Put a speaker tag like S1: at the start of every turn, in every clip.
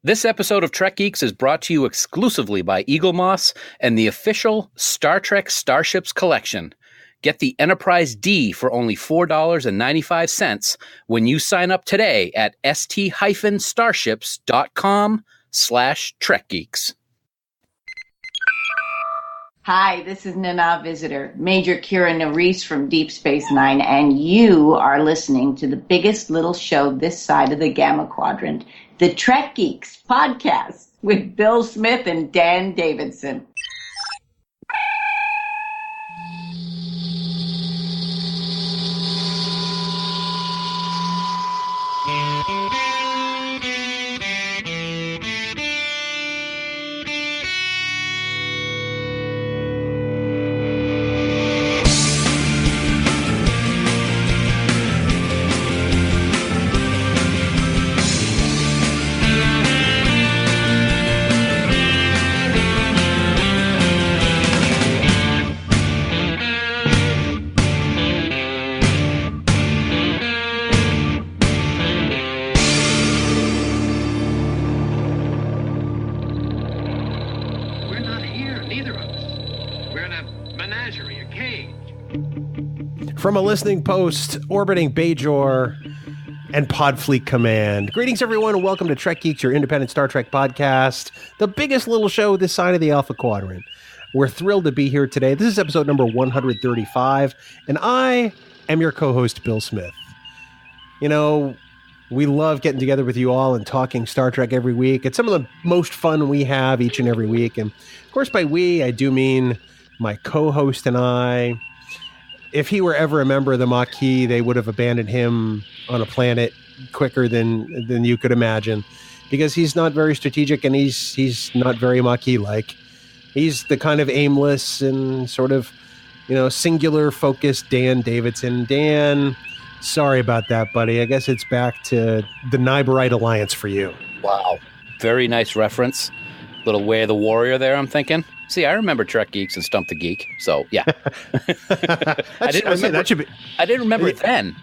S1: This episode of Trek Geeks is brought to you exclusively by Eagle Moss and the official Star Trek Starships collection. Get the Enterprise D for only $4.95 when you sign up today at st-starships.com/trekgeeks.
S2: Hi, this is Nana Visitor, Major Kira Nerys from Deep Space Nine, and you are listening to the biggest little show this side of the Gamma Quadrant, the Trek Geeks podcast with Bill Smith and Dan Davidson.
S3: From a listening post orbiting Bajor and Podfleet Command. Greetings, everyone, and welcome to Trek Geeks, your independent Star Trek podcast, the biggest little show this side of the Alpha Quadrant. We're thrilled to be here today. This is episode number 135, and I am your co-host, Bill Smith. You know, we love getting together with you all and talking Star Trek every week. It's some of the most fun we have each and every week. And, of course, by we, I do mean my co-host and I. If he were ever a member of the Maquis, they would have abandoned him on a planet quicker than you could imagine, because he's not very strategic and he's not very Maquis-like. He's the kind of aimless and sort of, singular focused Dan Davidson. Dan, sorry about that, buddy. I guess it's back to the Nyberite Alliance for you.
S1: Wow. Very nice reference. Little Way of the Warrior there, I'm thinking. See, I remember Trek Geeks and Stump the Geek, so yeah. I didn't remember it then.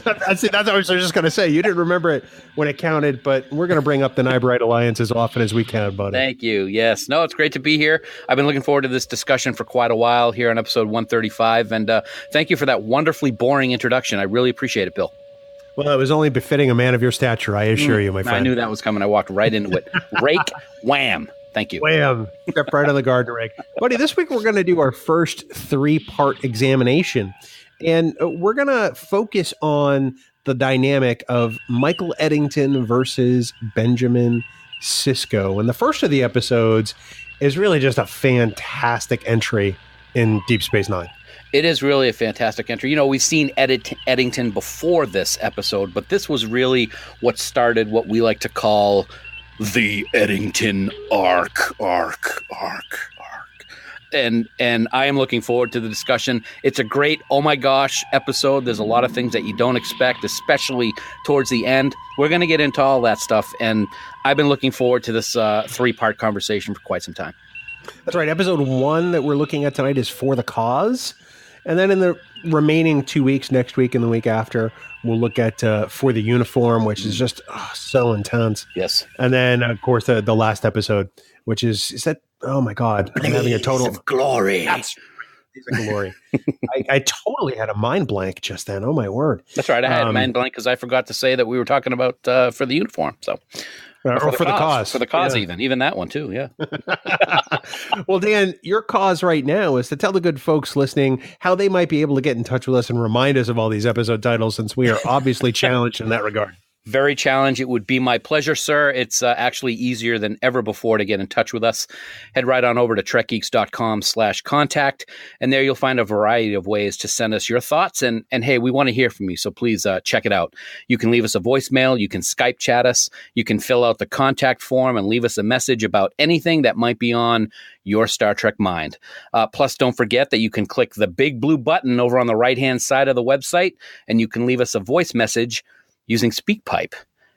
S3: That's what I was just going to say. You didn't remember it when it counted, but we're going to bring up the Nyberite Alliance as often as we can, buddy.
S1: Thank you. Yes. No, it's great to be here. I've been looking forward to this discussion for quite a while here on episode 135, and thank you for that wonderfully boring introduction. I really appreciate it, Bill.
S3: Well, it was only befitting a man of your stature, I assure you, my friend.
S1: I knew that was coming. I walked right into it. Rake, wham. Thank you.
S3: Wham. Step right on the garden rake. Buddy, this week we're going to do our first 3-part examination. And we're going to focus on the dynamic of Michael Eddington versus Benjamin Sisko. And the first of the episodes is really just a fantastic entry in Deep Space Nine.
S1: It is really a fantastic entry. We've seen Eddington before this episode, but this was really what started what we like to call the Eddington Arc. And I am looking forward to the discussion. It's a great, oh my gosh, episode. There's a lot of things that you don't expect, especially towards the end. We're going to get into all that stuff, and I've been looking forward to this 3-part conversation for quite some time.
S3: That's right. Episode 1 that we're looking at tonight is For the Cause. And then in the remaining 2 weeks, next week and the week after, we'll look at For the Uniform, which is just so intense.
S1: Yes.
S3: And then, of course, the last episode, which is that, oh my God, I'm having a total
S1: of glory.
S3: That's glory. I totally had a mind blank just then. Oh my word.
S1: That's right. I had a mind blank because I forgot to say that we were talking about For the Uniform. So.
S3: Or for the cause.
S1: For the cause, yeah. Even that one, too, yeah.
S3: Well, Dan, your cause right now is to tell the good folks listening how they might be able to get in touch with us and remind us of all these episode titles, since we are obviously challenged in that regard.
S1: Very challenged. It would be my pleasure, sir. It's actually easier than ever before to get in touch with us. Head right on over to trekgeeks.com/contact, and there you'll find a variety of ways to send us your thoughts. And hey, we want to hear from you, so please check it out. You can leave us a voicemail. You can Skype chat us. You can fill out the contact form and leave us a message about anything that might be on your Star Trek mind. Plus, don't forget that you can click the big blue button over on the right-hand side of the website, and you can leave us a voice message using SpeakPipe.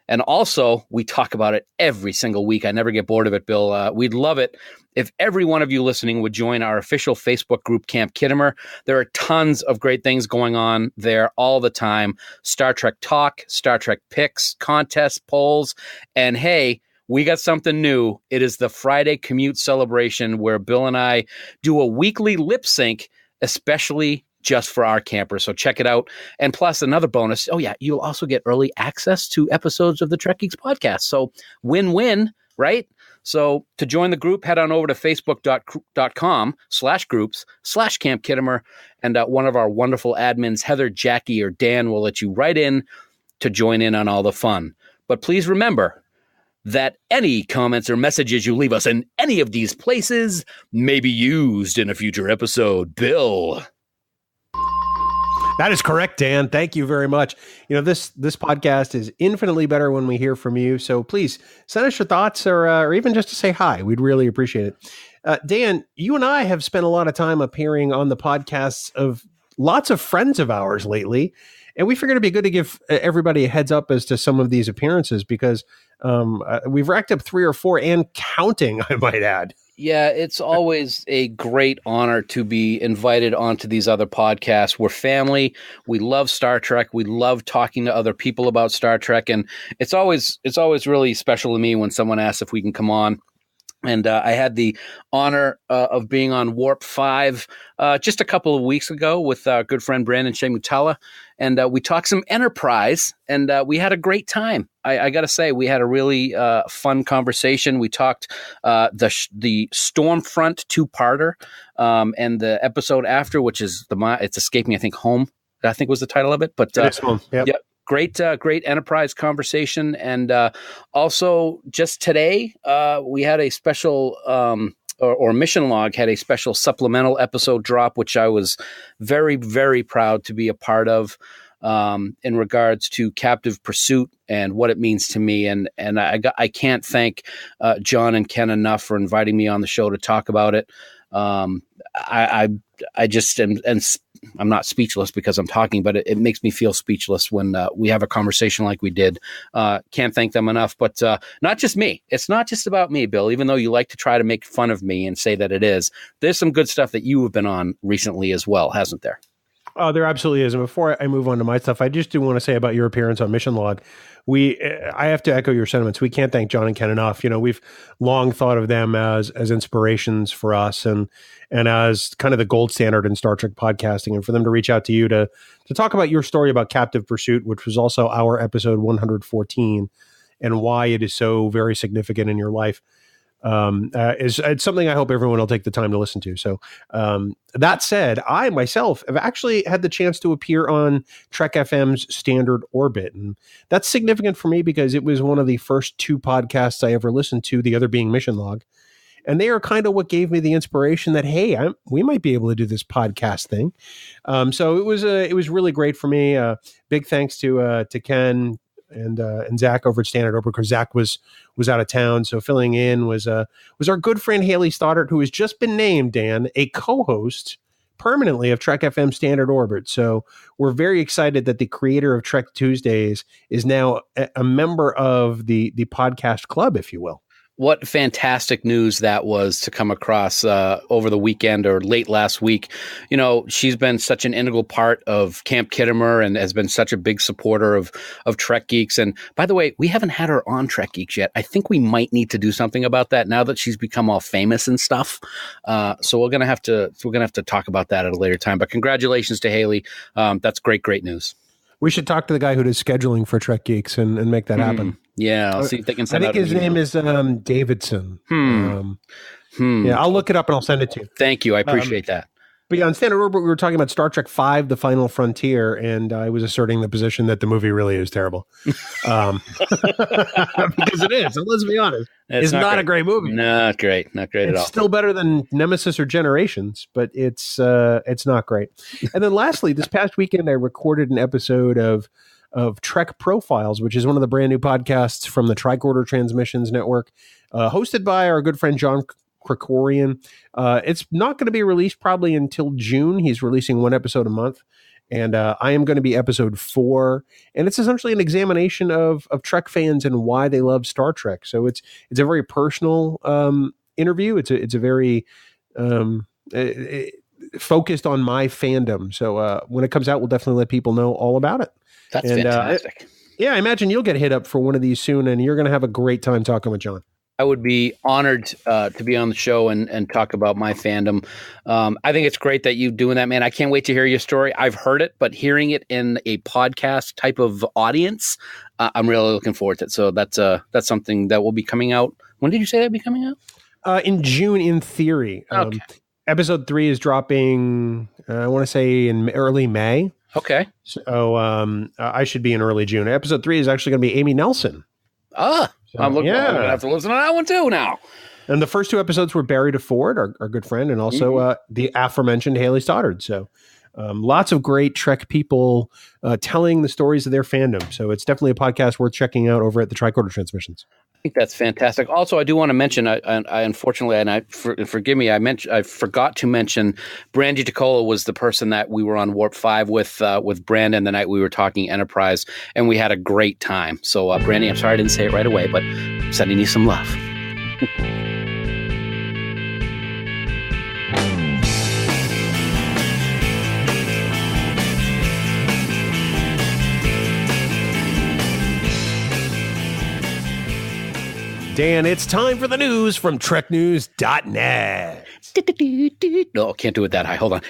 S1: And also, we talk about it every single week. I never get bored of it, Bill. We'd love it if every one of you listening would join our official Facebook group, Camp Kittimer. There are tons of great things going on there all the time. Star Trek talk, Star Trek picks, contests, polls. And hey, we got something new. It is the Friday commute celebration where Bill and I do a weekly lip sync, especially just for our campers. So check it out. And plus another bonus. Oh yeah, you'll also get early access to episodes of the Trek Geeks podcast. So win-win, right? So to join the group, head on over to facebook.com/groups/Camp Kittimer. And one of our wonderful admins, Heather, Jackie, or Dan, will let you right in to join in on all the fun. But please remember that any comments or messages you leave us in any of these places may be used in a future episode. Bill.
S3: That is correct, Dan. Thank you very much. This podcast is infinitely better when we hear from you. So please send us your thoughts or even just to say hi. We'd really appreciate it. Dan, you and I have spent a lot of time appearing on the podcasts of lots of friends of ours lately. And we figured it'd be good to give everybody a heads up as to some of these appearances because we've racked up 3 or 4 and counting, I might add.
S1: Yeah, it's always a great honor to be invited onto these other podcasts. We're family. We love Star Trek. We love talking to other people about Star Trek. And it's always really special to me when someone asks if we can come on. And I had the honor of being on Warp 5 just a couple of weeks ago with our good friend Brandon Shemutala. And we talked some Enterprise, and we had a great time. I got to say, we had a really fun conversation. We talked the Stormfront 2-parter and the episode after, which is it's escaping, I think, Home, I think was the title of it. But
S3: it's Home. Yep.
S1: Yeah. Great Enterprise conversation. And also just today, we had a special, or Mission Log had a special supplemental episode drop, which I was very, very proud to be a part of in regards to Captive Pursuit and what it means to me. And I can't thank John and Ken enough for inviting me on the show to talk about it. I just am, and I'm not speechless because I'm talking, but it makes me feel speechless when we have a conversation like we did. Can't thank them enough, but not just me. It's not just about me, Bill, even though you like to try to make fun of me and say that it is. There's some good stuff that you have been on recently as well, hasn't there?
S3: Oh, there absolutely is. And before I move on to my stuff, I just do want to say about your appearance on Mission Log. I have to echo your sentiments. We can't thank John and Ken enough. We've long thought of them as inspirations for us and as kind of the gold standard in Star Trek podcasting. And for them to reach out to you to talk about your story about Captive Pursuit, which was also our episode 114, and why it is so very significant in your life. It's something I hope everyone will take the time to listen to. So that said, I myself have actually had the chance to appear on Trek FM's Standard Orbit. And that's significant for me because it was one of the first 2 podcasts I ever listened to, the other being Mission Log. And they are kind of what gave me the inspiration that, hey, we might be able to do this podcast thing. So it was really great for me. Big thanks to Ken and Zach over at Standard Orbit, because Zach was out of town. So filling in was our good friend Haley Stoddart, who has just been named, Dan, a co-host permanently of Trek FM Standard Orbit. So we're very excited that the creator of Trek Tuesdays is now a member of the podcast club, if you will.
S1: What fantastic news that was to come across over the weekend or late last week. She's been such an integral part of Camp Kittimer and has been such a big supporter of Trek Geeks. And by the way, we haven't had her on Trek Geeks yet. I think we might need to do something about that now that she's become all famous and stuff. So we're gonna have to talk about that at a later time. But congratulations to Haley. That's great news.
S3: We should talk to the guy who does scheduling for Trek Geeks and make that happen.
S1: Yeah, I'll see if they can send
S3: I think his name is Davidson. Yeah, I'll look it up and I'll send it to you.
S1: Thank you. I appreciate that.
S3: But yeah, on Standard Orbit, we were talking about Star Trek V, The Final Frontier, and I was asserting the position that the movie really is terrible. Because it is. So let's be honest. It's not a great movie.
S1: Not great at all.
S3: It's still better than Nemesis or Generations, but it's not great. And then lastly, this past weekend, I recorded an episode of Trek Profiles, which is one of the brand new podcasts from the Tricorder Transmissions Network, hosted by our good friend John Krikorian. It's not going to be released probably until June. He's releasing 1 episode a month. And I am going to be episode 4. And it's essentially an examination of Trek fans and why they love Star Trek. So it's a very personal interview. It's a very focused on my fandom. So when it comes out, we'll definitely let people know all about it.
S1: That's fantastic.
S3: Yeah, I imagine you'll get hit up for one of these soon, and you're going to have a great time talking with John.
S1: I would be honored to be on the show and talk about my fandom. I think it's great that you're doing that, man. I can't wait to hear your story. I've heard it, but hearing it in a podcast type of audience, I'm really looking forward to it. So that's something that will be coming out. When did you say that'd be coming out?
S3: In June, in theory.
S1: Okay.
S3: Episode 3 is dropping, I want to say in early May.
S1: Okay.
S3: So I should be in early June. Episode 3 is actually going to be Amy Nelson.
S1: I'm going to have to listen to that one too now.
S3: And the first 2 episodes were Barry DeFord, our good friend, and also the aforementioned Haley Stoddard. So lots of great Trek people telling the stories of their fandom. So it's definitely a podcast worth checking out over at the Tricorder Transmissions.
S1: I think that's fantastic. Also, I do want to mention, I unfortunately, and forgive me, I forgot to mention Brandy Ticola was the person that we were on Warp 5 with Brandon the night we were talking Enterprise, and we had a great time. So, Brandy, I'm sorry I didn't say it right away, but I'm sending you some love.
S3: Dan, it's time for the news from TrekNews.net.
S1: No, can't do it that high. Hold on.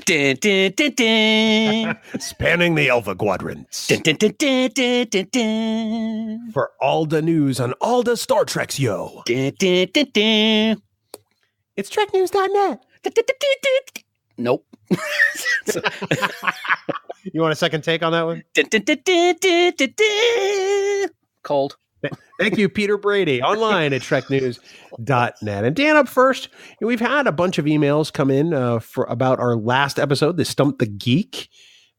S3: Spanning the Alpha Quadrants. For all the news on all the Star Treks, yo. It's TrekNews.net.
S1: Nope.
S3: You want a second take on that one?
S1: Cold.
S3: Thank you, Peter Brady, online at TrekNews.net. And Dan, up first, we've had a bunch of emails come in about our last episode, the Stump the Geek.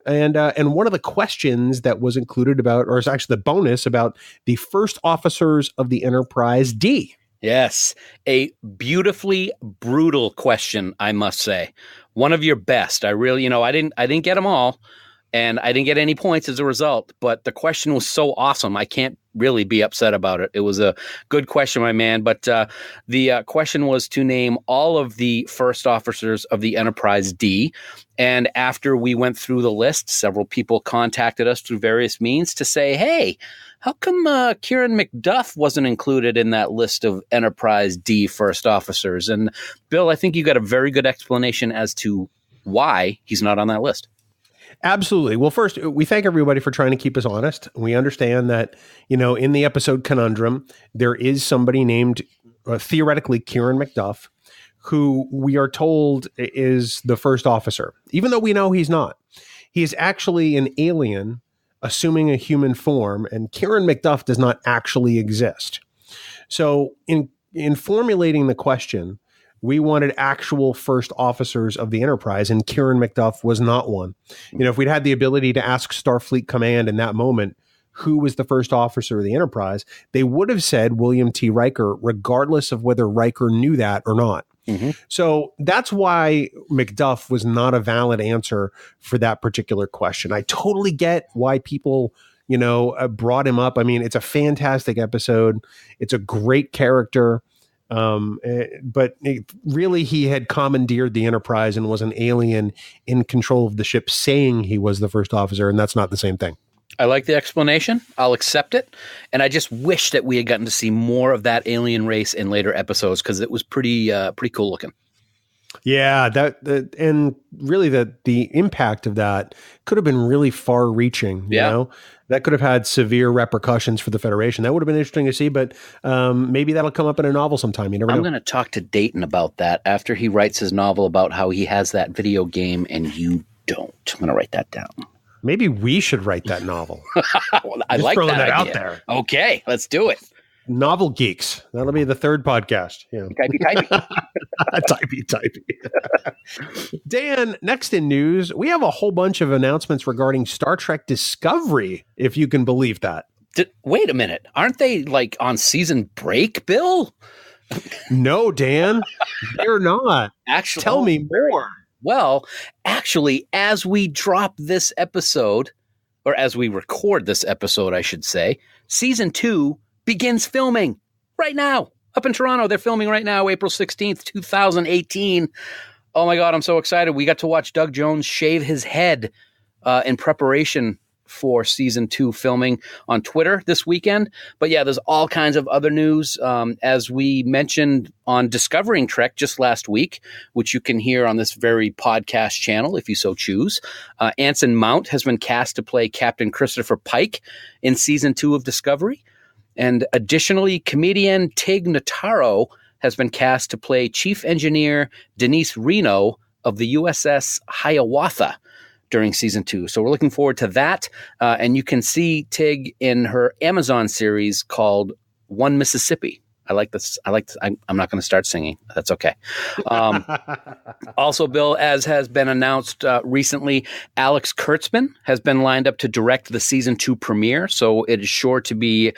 S3: And one of the questions that was included about, or it's actually the bonus about the first officers of the Enterprise D.
S1: Yes, a beautifully brutal question, I must say. One of your best. I really, I didn't get them all. And I didn't get any points as a result, but the question was so awesome. I can't really be upset about it. It was a good question, my man. But the question was to name all of the first officers of the Enterprise D. And after we went through the list, several people contacted us through various means to say, hey, how come Kieran McDuff wasn't included in that list of Enterprise D first officers? And Bill, I think you got a very good explanation as to why he's not on that list.
S3: Absolutely. Well, first, we thank everybody for trying to keep us honest. We understand that, in the episode Conundrum, there is somebody named, theoretically, Kieran McDuff, who we are told is the first officer, even though we know he's not. He is actually an alien assuming a human form, and Kieran McDuff does not actually exist. So in formulating the question, we wanted actual first officers of the Enterprise, and Kieran McDuff was not one. If we'd had the ability to ask Starfleet Command in that moment who was the first officer of the Enterprise, they would have said William T. Riker, regardless of whether Riker knew that or not. Mm-hmm. So that's why McDuff was not a valid answer for that particular question. I totally get why people brought him up. I mean, it's a fantastic episode. It's a great character. But really, he had commandeered the Enterprise and was an alien in control of the ship, saying he was the first officer, and that's not the same thing.
S1: I like the explanation. I'll accept it. And I just wish that we had gotten to see more of that alien race in later episodes, because it was pretty cool looking.
S3: Yeah, and really the impact of that could have been really far reaching. You know? That could have had severe repercussions for the Federation. That would have been interesting to see, but maybe that'll come up in a novel sometime. You never know.
S1: I'm going to talk to Dayton about that after he writes his novel about how he has that video game and you don't. I'm going to write that down.
S3: Maybe we should write that novel.
S1: Well, I like that idea.
S3: Out there.
S1: Okay, let's do it.
S3: Novel Geeks. That'll be the third podcast.
S1: Typey.
S3: Typey. Dan, next in news, we have a whole bunch of announcements regarding Star Trek Discovery, if you can believe that.
S1: Wait a minute. Aren't they on season break, Bill?
S3: No, Dan, they're not.
S1: Actually,
S3: tell me more.
S1: Well, actually, as we drop this episode, or as we record this episode, I should say, season 2 begins filming right now. Up in Toronto, they're filming right now, April 16th, 2018. Oh my God, I'm so excited. We got to watch Doug Jones shave his head in preparation for season 2 filming on Twitter this weekend. But yeah, there's all kinds of other news. As we mentioned on Discovering Trek just last week, which you can hear on this very podcast channel if you so choose, Anson Mount has been cast to play Captain Christopher Pike in season 2 of Discovery. And additionally, comedian Tig Notaro has been cast to play Chief Engineer Denise Reno of the USS Hiawatha during season 2. So we're looking forward to that. And you can see Tig in her Amazon series called One Mississippi. I like this. I'm not going to start singing. That's okay. Also, Bill, as has been announced recently, Alex Kurtzman has been lined up to direct the season 2 premiere. So it is sure to be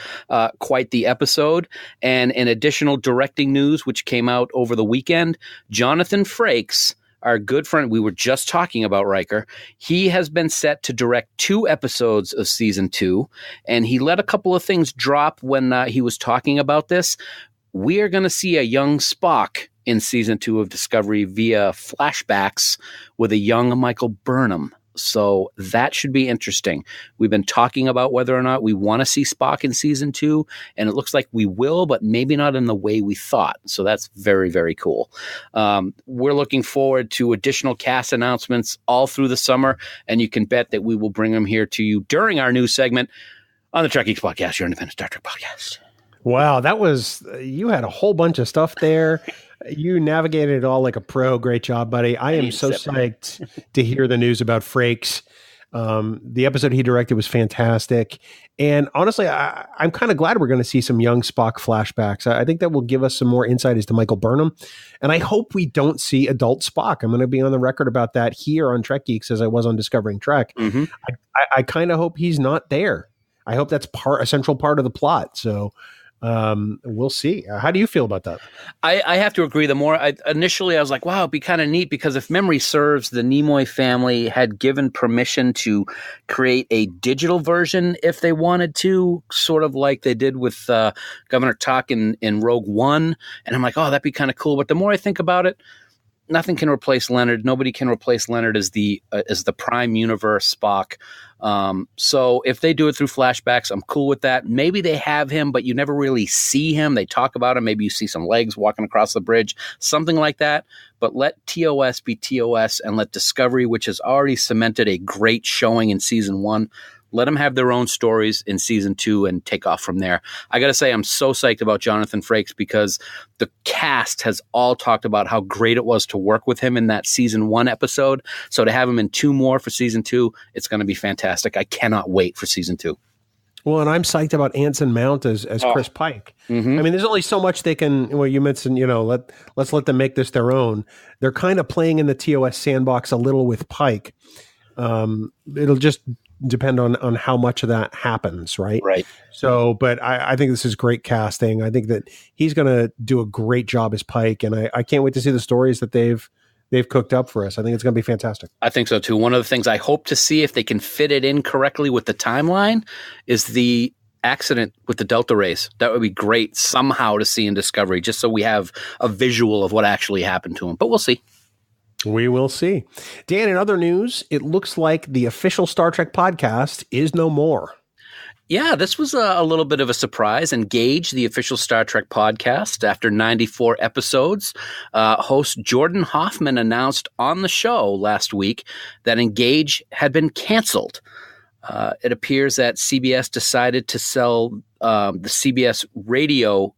S1: quite the episode. And in additional directing news, which came out over the weekend, Jonathan Frakes, our good friend, we were just talking about Riker. He has been set to direct 2 episodes of season 2, and he let a couple of things drop when he was talking about this. We are going to see a young Spock in season 2 of Discovery via flashbacks with a young Michael Burnham. So that should be interesting. We've been talking about whether or not we want to see Spock in season 2, and it looks like we will, but maybe not in the way we thought. So that's very, very cool. We're looking forward to additional cast announcements all through the summer, and you can bet that we will bring them here to you during our new segment on the Trek Geeks podcast, your independent Star Trek podcast.
S3: Wow, you had a whole bunch of stuff there. You navigated it all like a pro. Great job, buddy. I am so psyched to hear the news about Frakes. The episode he directed was fantastic. And honestly, I'm kind of glad we're going to see some young Spock flashbacks. I think that will give us some more insight as to Michael Burnham. And I hope we don't see adult Spock. I'm going to be on the record about that here on Trek Geeks as I was on Discovering Trek. Mm-hmm. I kind of hope he's not there. I hope that's a central part of the plot. So we'll see. How do you feel about that?
S1: I have to agree. Initially I was like, wow, it'd be kind of neat, because if memory serves, the Nimoy family had given permission to create a digital version if they wanted to, sort of like they did with Governor Tuck in Rogue One. And I'm like, oh, that'd be kind of cool. But the more I think about it, nothing can replace Leonard. Nobody can replace Leonard as the Prime Universe Spock. So if they do it through flashbacks, I'm cool with that. Maybe they have him, but you never really see him. They talk about him. Maybe you see some legs walking across the bridge, something like that. But let TOS be TOS, and let Discovery, which has already cemented a great showing in season 1, let them have their own stories in season 2 and take off from there. I got to say, I'm so psyched about Jonathan Frakes, because the cast has all talked about how great it was to work with him in that season 1 episode. So to have him in 2 more for season 2, it's going to be fantastic. I cannot wait for season 2.
S3: Well, and I'm psyched about Anson Mount as Chris Pike. Mm-hmm. I mean, there's only so much they can. Well, you mentioned, let's let them make this their own. They're kind of playing in the TOS sandbox a little with Pike. It'll just depend on how much of that happens, right?
S1: Right.
S3: So, but I think this is great casting. I think that he's going to do a great job as Pike, and I can't wait to see the stories that they've cooked up for us. I think it's going to be fantastic.
S1: I think so too. One of the things I hope to see, if they can fit it in correctly with the timeline, is the accident with the Delta rays. That would be great somehow to see in Discovery, just so we have a visual of what actually happened to him. But we'll see.
S3: We will see. Dan, in other news, it looks like the official Star Trek podcast is no more.
S1: Yeah, this was a little bit of a surprise. Engage, the official Star Trek podcast, after 94 episodes, host Jordan Hoffman announced on the show last week that Engage had been canceled. It appears that CBS decided to sell the CBS radio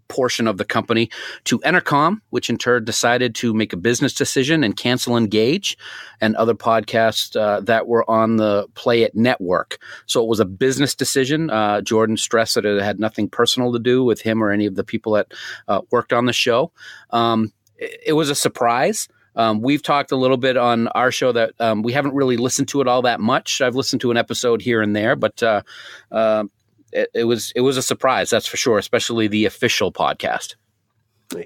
S1: portion of the company to Entercom, which in turn decided to make a business decision and cancel Engage and other podcasts that were on the Play It network. So it was a business decision. Jordan stressed that it had nothing personal to do with him or any of the people that worked on the show. It was a surprise. We've talked a little bit on our show that we haven't really listened to it all that much. I've listened to an episode here and there, but it was a surprise, that's for sure, especially the official podcast.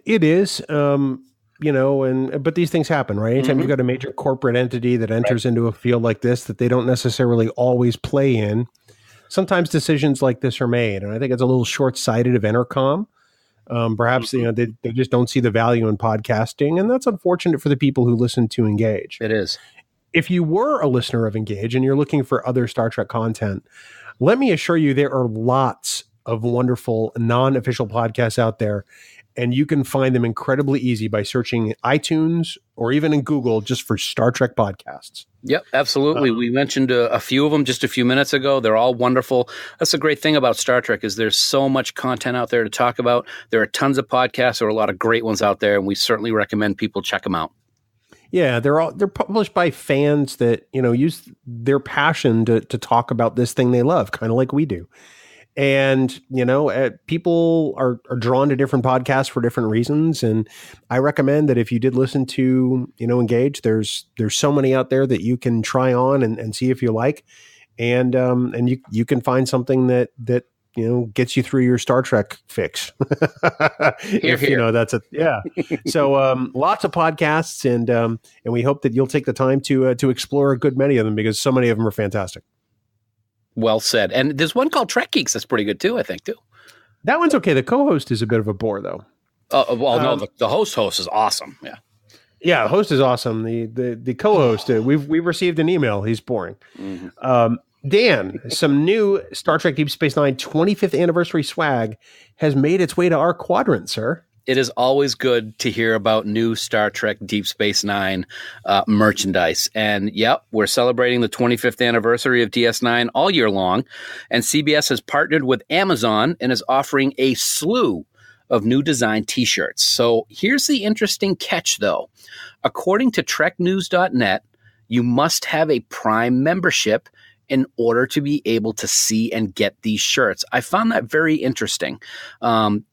S3: It is, but these things happen, right? Anytime you've got a major corporate entity that enters into a field like this that they don't necessarily always play in, sometimes decisions like this are made. And I think it's a little short-sighted of Entercom. Perhaps they just don't see the value in podcasting, and that's unfortunate for the people who listen to Engage.
S1: It is.
S3: if you were a listener of Engage and you're looking for other Star Trek content, let me assure you there are lots of wonderful non-official podcasts out there, and you can find them incredibly easy by searching iTunes or even in Google just for Star Trek podcasts.
S1: Yep, absolutely. We mentioned a few of them just a few minutes ago. They're all wonderful. That's the great thing about Star Trek is there's so much content out there to talk about. There are tons of podcasts. There are a lot of great ones out there, and we certainly recommend people check them out.
S3: Yeah, they're published by fans that, use their passion to talk about this thing they love, kind of like we do. And, people are drawn to different podcasts for different reasons. And I recommend that if you did listen to, Engage, there's so many out there that you can try on and see if you like. And you can find something that gets you through your Star Trek fix.
S1: Here.
S3: That's it. Yeah. So lots of podcasts and we hope that you'll take the time to explore a good many of them because so many of them are fantastic.
S1: Well said. And there's one called Trek Geeks that's pretty good too, I think, too.
S3: That one's okay. The co-host is a bit of a bore, though.
S1: No, the host is awesome. Yeah.
S3: Yeah, the host is awesome. The co-host, we've received an email. He's boring. Mm-hmm. Dan, some new Star Trek Deep Space Nine 25th anniversary swag has made its way to our quadrant, sir.
S1: It is always good to hear about new Star Trek Deep Space Nine merchandise. And yep, we're celebrating the 25th anniversary of DS9 all year long. And CBS has partnered with Amazon and is offering a slew of new design t-shirts. So here's the interesting catch, though. According to TrekNews.net, you must have a Prime membership in order to be able to see and get these shirts. I found that very interesting.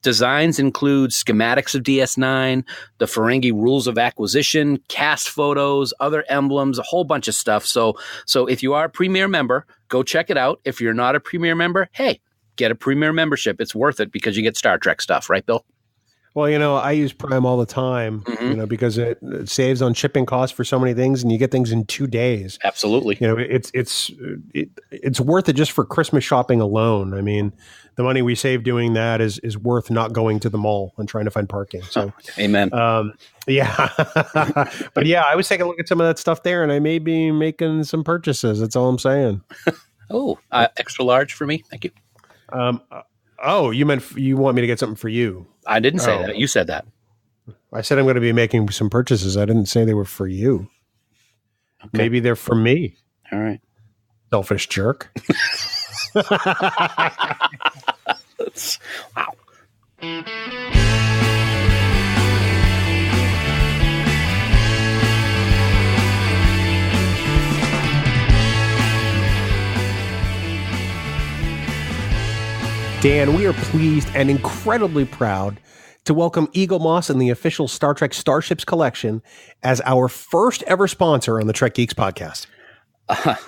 S1: Designs include schematics of DS9, the Ferengi rules of acquisition, cast photos, other emblems, a whole bunch of stuff. So if you are a Premier member, go check it out. If you're not a Premier member, hey, get a Premier membership. It's worth it because you get Star Trek stuff, right, Bill?
S3: Well, I use Prime all the time, because it saves on shipping costs for so many things, and you get things in 2 days.
S1: Absolutely.
S3: It's worth it just for Christmas shopping alone. I mean, the money we save doing that is worth not going to the mall and trying to find parking. So,
S1: amen.
S3: Yeah, but yeah, I was taking a look at some of that stuff there, and I may be making some purchases. That's all I'm saying.
S1: Extra large for me, thank you.
S3: Oh, you meant you want me to get something for you?
S1: I didn't say that. You said that.
S3: I said I'm going to be making some purchases. I didn't say they were for you. Okay. Maybe they're for me.
S1: All right.
S3: Selfish jerk.
S1: Wow.
S3: Dan, we are pleased and incredibly proud to welcome Eagle Moss and the official Star Trek Starships collection as our first ever sponsor on the Trek Geeks podcast.
S1: I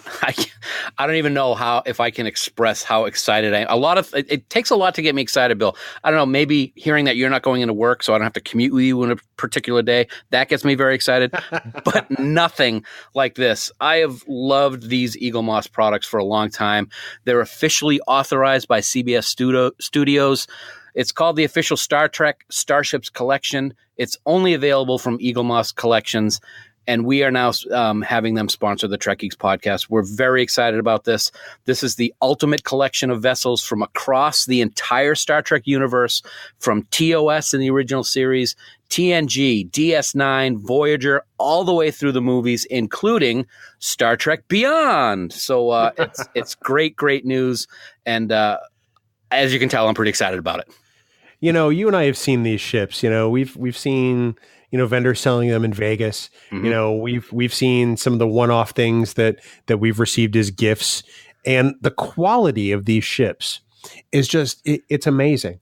S1: don't even know if I can express how excited I am. It takes a lot to get me excited, Bill. I don't know, maybe hearing that you're not going into work, so I don't have to commute with you in a particular day, that gets me very excited. But nothing like this. I have loved these Eagle Moss products for a long time. They're officially authorized by CBS Studios. It's called the official Star Trek Starships collection. It's only available from Eagle Moss Collections. And we are now having them sponsor the Trek Geeks podcast. We're very excited about this. This is the ultimate collection of vessels from across the entire Star Trek universe, from TOS in the original series, TNG, DS9, Voyager, all the way through the movies, including Star Trek Beyond. So it's great news. And as you can tell, I'm pretty excited about it.
S3: You and I have seen these ships. We've seen vendors selling them in Vegas. Mm-hmm. We've seen some of the one-off things that we've received as gifts, and the quality of these ships is just it's amazing.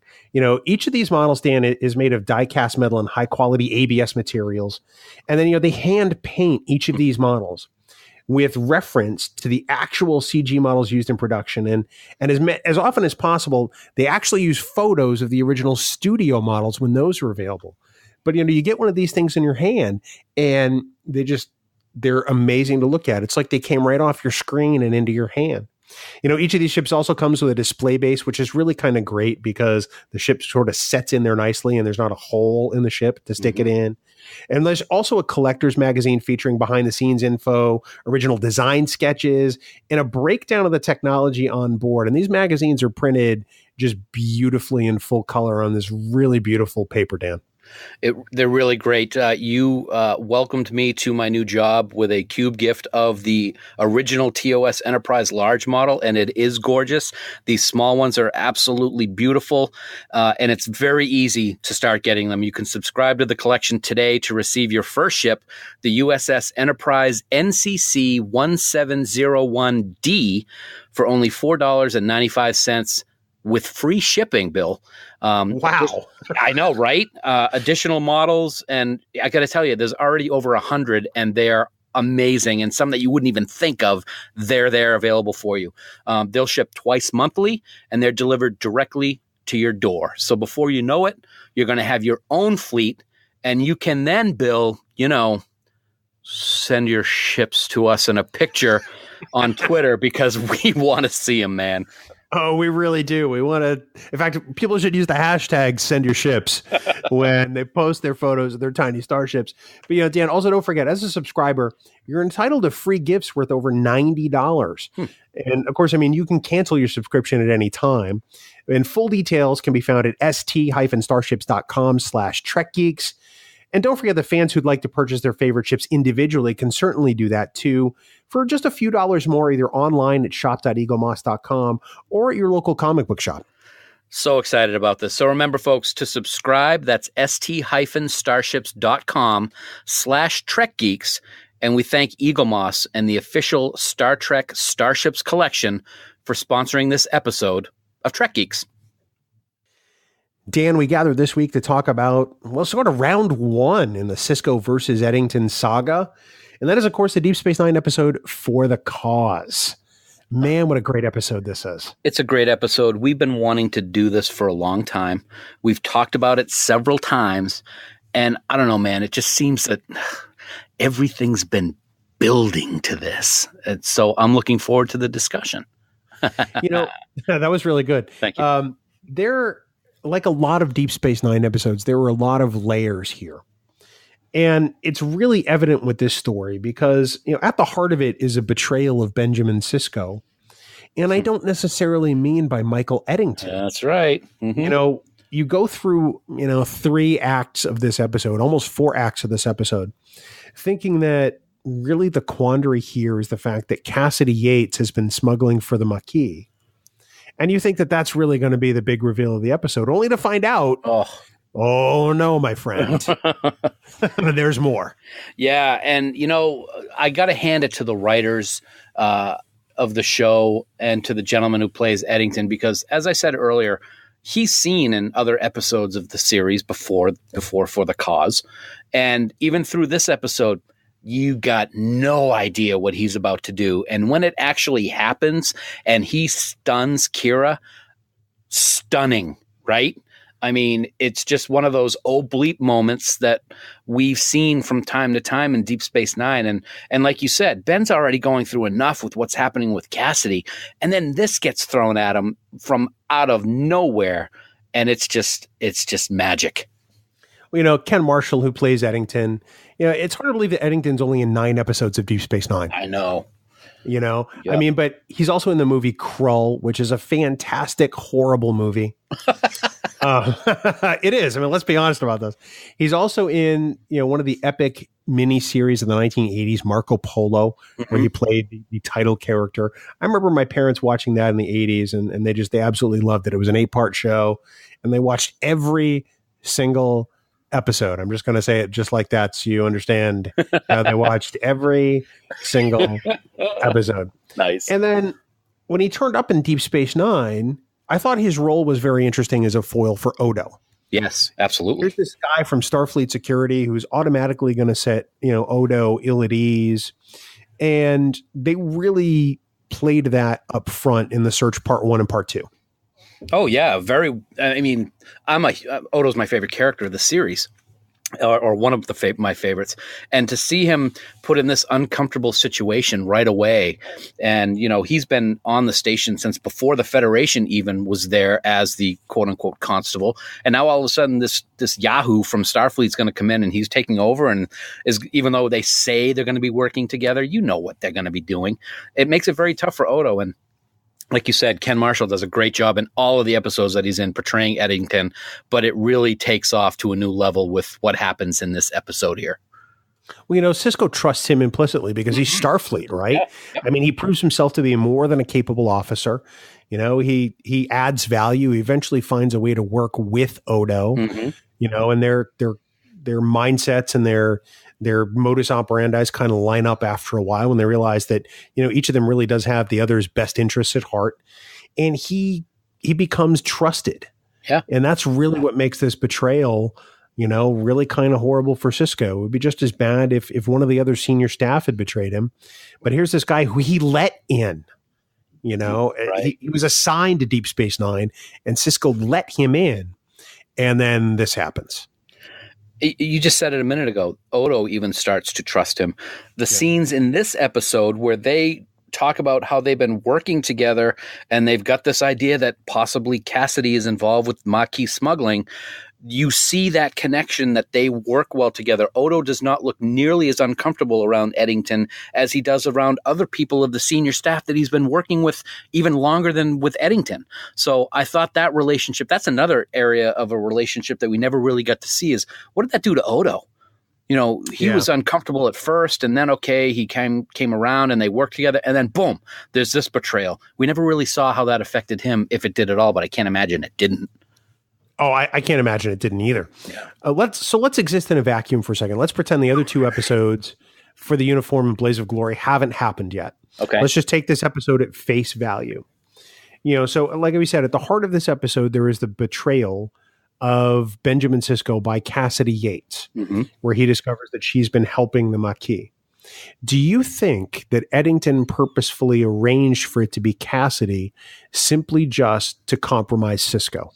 S3: Each of these models, Dan, is made of die-cast metal and high-quality ABS materials, and then they hand paint each of these models with reference to the actual CG models used in production. And as often as possible, they actually use photos of the original studio models when those are available. But, you get one of these things in your hand and they're amazing to look at. It's like they came right off your screen and into your hand. Each of these ships also comes with a display base, which is really kind of great because the ship sort of sets in there nicely and there's not a hole in the ship to stick it in. And there's also a collector's magazine featuring behind-the-scenes info, original design sketches, and a breakdown of the technology on board. And these magazines are printed just beautifully in full color on this really beautiful paper, Dan.
S1: They're really great. You welcomed me to my new job with a cube gift of the original TOS Enterprise large model, and it is gorgeous. These small ones are absolutely beautiful, and it's very easy to start getting them. You can subscribe to the collection today to receive your first ship, the USS Enterprise NCC 1701D, for only $4.95 with free shipping, Bill.
S3: Wow.
S1: I know, right? Additional models, and I got to tell you, there's already over 100, and they're amazing, and some that you wouldn't even think of, they're there available for you. They'll ship twice monthly, and they're delivered directly to your door. So before you know it, you're going to have your own fleet, and you can then, Bill, send your ships to us in a picture on Twitter because we want to see them, man.
S3: Oh, we really do. We want to. In fact, people should use the hashtag send your ships when they post their photos of their tiny starships. But, Dan, also don't forget, as a subscriber, you're entitled to free gifts worth over $90. And of course, you can cancel your subscription at any time. And full details can be found at st-starships.com/trekgeeks. And don't forget, the fans who'd like to purchase their favorite ships individually can certainly do that too, for just a few dollars more, either online at shop.eaglemoss.com or at your local comic book shop.
S1: So excited about this. So remember, folks, to subscribe, that's st-starships.com/trekgeeks. And we thank Eagle Moss and the official Star Trek Starships collection for sponsoring this episode of Trek Geeks.
S3: Dan, we gathered this week to talk about, sort of round one in the Sisko versus Eddington saga. And that is, of course, the Deep Space Nine episode For the Cause. Man, what a great episode this is.
S1: It's a great episode. We've been wanting to do this for a long time. We've talked about it several times. And I don't know, man, it just seems that everything's been building to this. And so I'm looking forward to the discussion.
S3: That was really good.
S1: Thank you.
S3: Like a lot of Deep Space Nine episodes, there were a lot of layers here. And it's really evident with this story because, at the heart of it is a betrayal of Benjamin Sisko. And I don't necessarily mean by Michael Eddington.
S1: That's right. Mm-hmm.
S3: You go through, 3 acts of this episode, almost 4 acts of this episode, thinking that really the quandary here is the fact that Cassidy Yates has been smuggling for the Maquis. And you think that that's really going to be the big reveal of the episode, only to find out, oh no, my friend, there's more.
S1: Yeah. And, I got to hand it to the writers of the show and to the gentleman who plays Eddington, because as I said earlier, he's seen in other episodes of the series before For the Cause. And even through this episode, you got no idea what he's about to do. And when it actually happens and he stuns Kira, stunning, right? It's just one of those bleep moments that we've seen from time to time in Deep Space Nine. And like you said, Ben's already going through enough with what's happening with Cassidy. And then this gets thrown at him from out of nowhere. And it's just magic.
S3: Ken Marshall, who plays Eddington, it's hard to believe that Eddington's only in 9 episodes of Deep Space Nine.
S1: I know.
S3: Yep.
S1: But
S3: he's also in the movie Krull, which is a fantastic, horrible movie. It is. Let's be honest about this. He's also in, one of the epic miniseries in the 1980s, Marco Polo, where he played the title character. I remember my parents watching that in the 80s, and they absolutely loved it. It was an 8-part show, and they watched every single episode. I'm just going to say it just like that so you understand how they watched every single episode.
S1: Nice.
S3: And then when he turned up in Deep Space Nine, I thought his role was very interesting as a foil for Odo.
S1: Yes, absolutely.
S3: Here's this guy from Starfleet Security who's automatically going to set, Odo ill at ease. And they really played that up front in The Search Part 1 and Part 2.
S1: Oh yeah, Odo's my favorite character of the series. or one of my favorites, and to see him put in this uncomfortable situation right away. And, he's been on the station since before the Federation even was there as the quote unquote constable. And now all of a sudden this Yahoo from Starfleet is going to come in and he's taking over, and even though they say they're going to be working together, what they're going to be doing. It makes it very tough for Odo. And like you said, Ken Marshall does a great job in all of the episodes that he's in portraying Eddington, but it really takes off to a new level with what happens in this episode here.
S3: Well, Sisko trusts him implicitly because he's Starfleet, right? Yeah. I mean, he proves himself to be more than a capable officer. He adds value. He eventually finds a way to work with Odo, and their mindsets and their modus operandi kind of line up after a while when they realize that, each of them really does have the other's best interests at heart. And he becomes trusted.
S1: Yeah.
S3: And that's really what makes this betrayal, really kind of horrible for Sisko. It would be just as bad if one of the other senior staff had betrayed him. But here's this guy who he let in,
S1: Right.
S3: He was assigned to Deep Space Nine, and Sisko let him in. And then this happens.
S1: You just said it a minute ago. Odo even starts to trust him. The scenes in this episode where they talk about how they've been working together and they've got this idea that possibly Cassidy is involved with Maquis smuggling, you see that connection, that they work well together. Odo does not look nearly as uncomfortable around Eddington as he does around other people of the senior staff that he's been working with even longer than with Eddington. So I thought that relationship, that's another area of a relationship that we never really got to see, is what did that do to Odo? He was uncomfortable at first, and then, he came around and they worked together, and then boom, there's this betrayal. We never really saw how that affected him, if it did at all, but I can't imagine it didn't.
S3: Oh, I can't imagine it didn't either.
S1: Yeah.
S3: Let's exist in a vacuum for a second. Let's pretend the other two episodes for the Uniform and Blaze of Glory haven't happened yet.
S1: Okay.
S3: Let's just take this episode at face value. So like we said, at the heart of this episode, there is the betrayal of Benjamin Sisko by Cassidy Yates, where he discovers that she's been helping the Maquis. Do you think that Eddington purposefully arranged for it to be Cassidy simply just to compromise Sisko?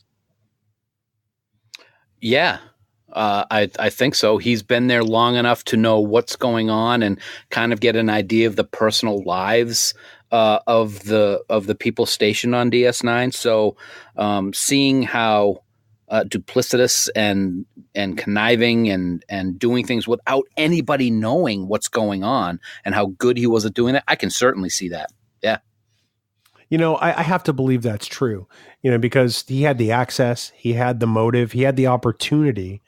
S1: Yeah, I think so. He's been there long enough to know what's going on and kind of get an idea of the personal lives of the people stationed on DS9. So seeing how duplicitous and conniving and doing things without anybody knowing what's going on and how good he was at doing that, I can certainly see that. Yeah.
S3: I have to believe that's true, because he had the access, he had the motive, he had the opportunity,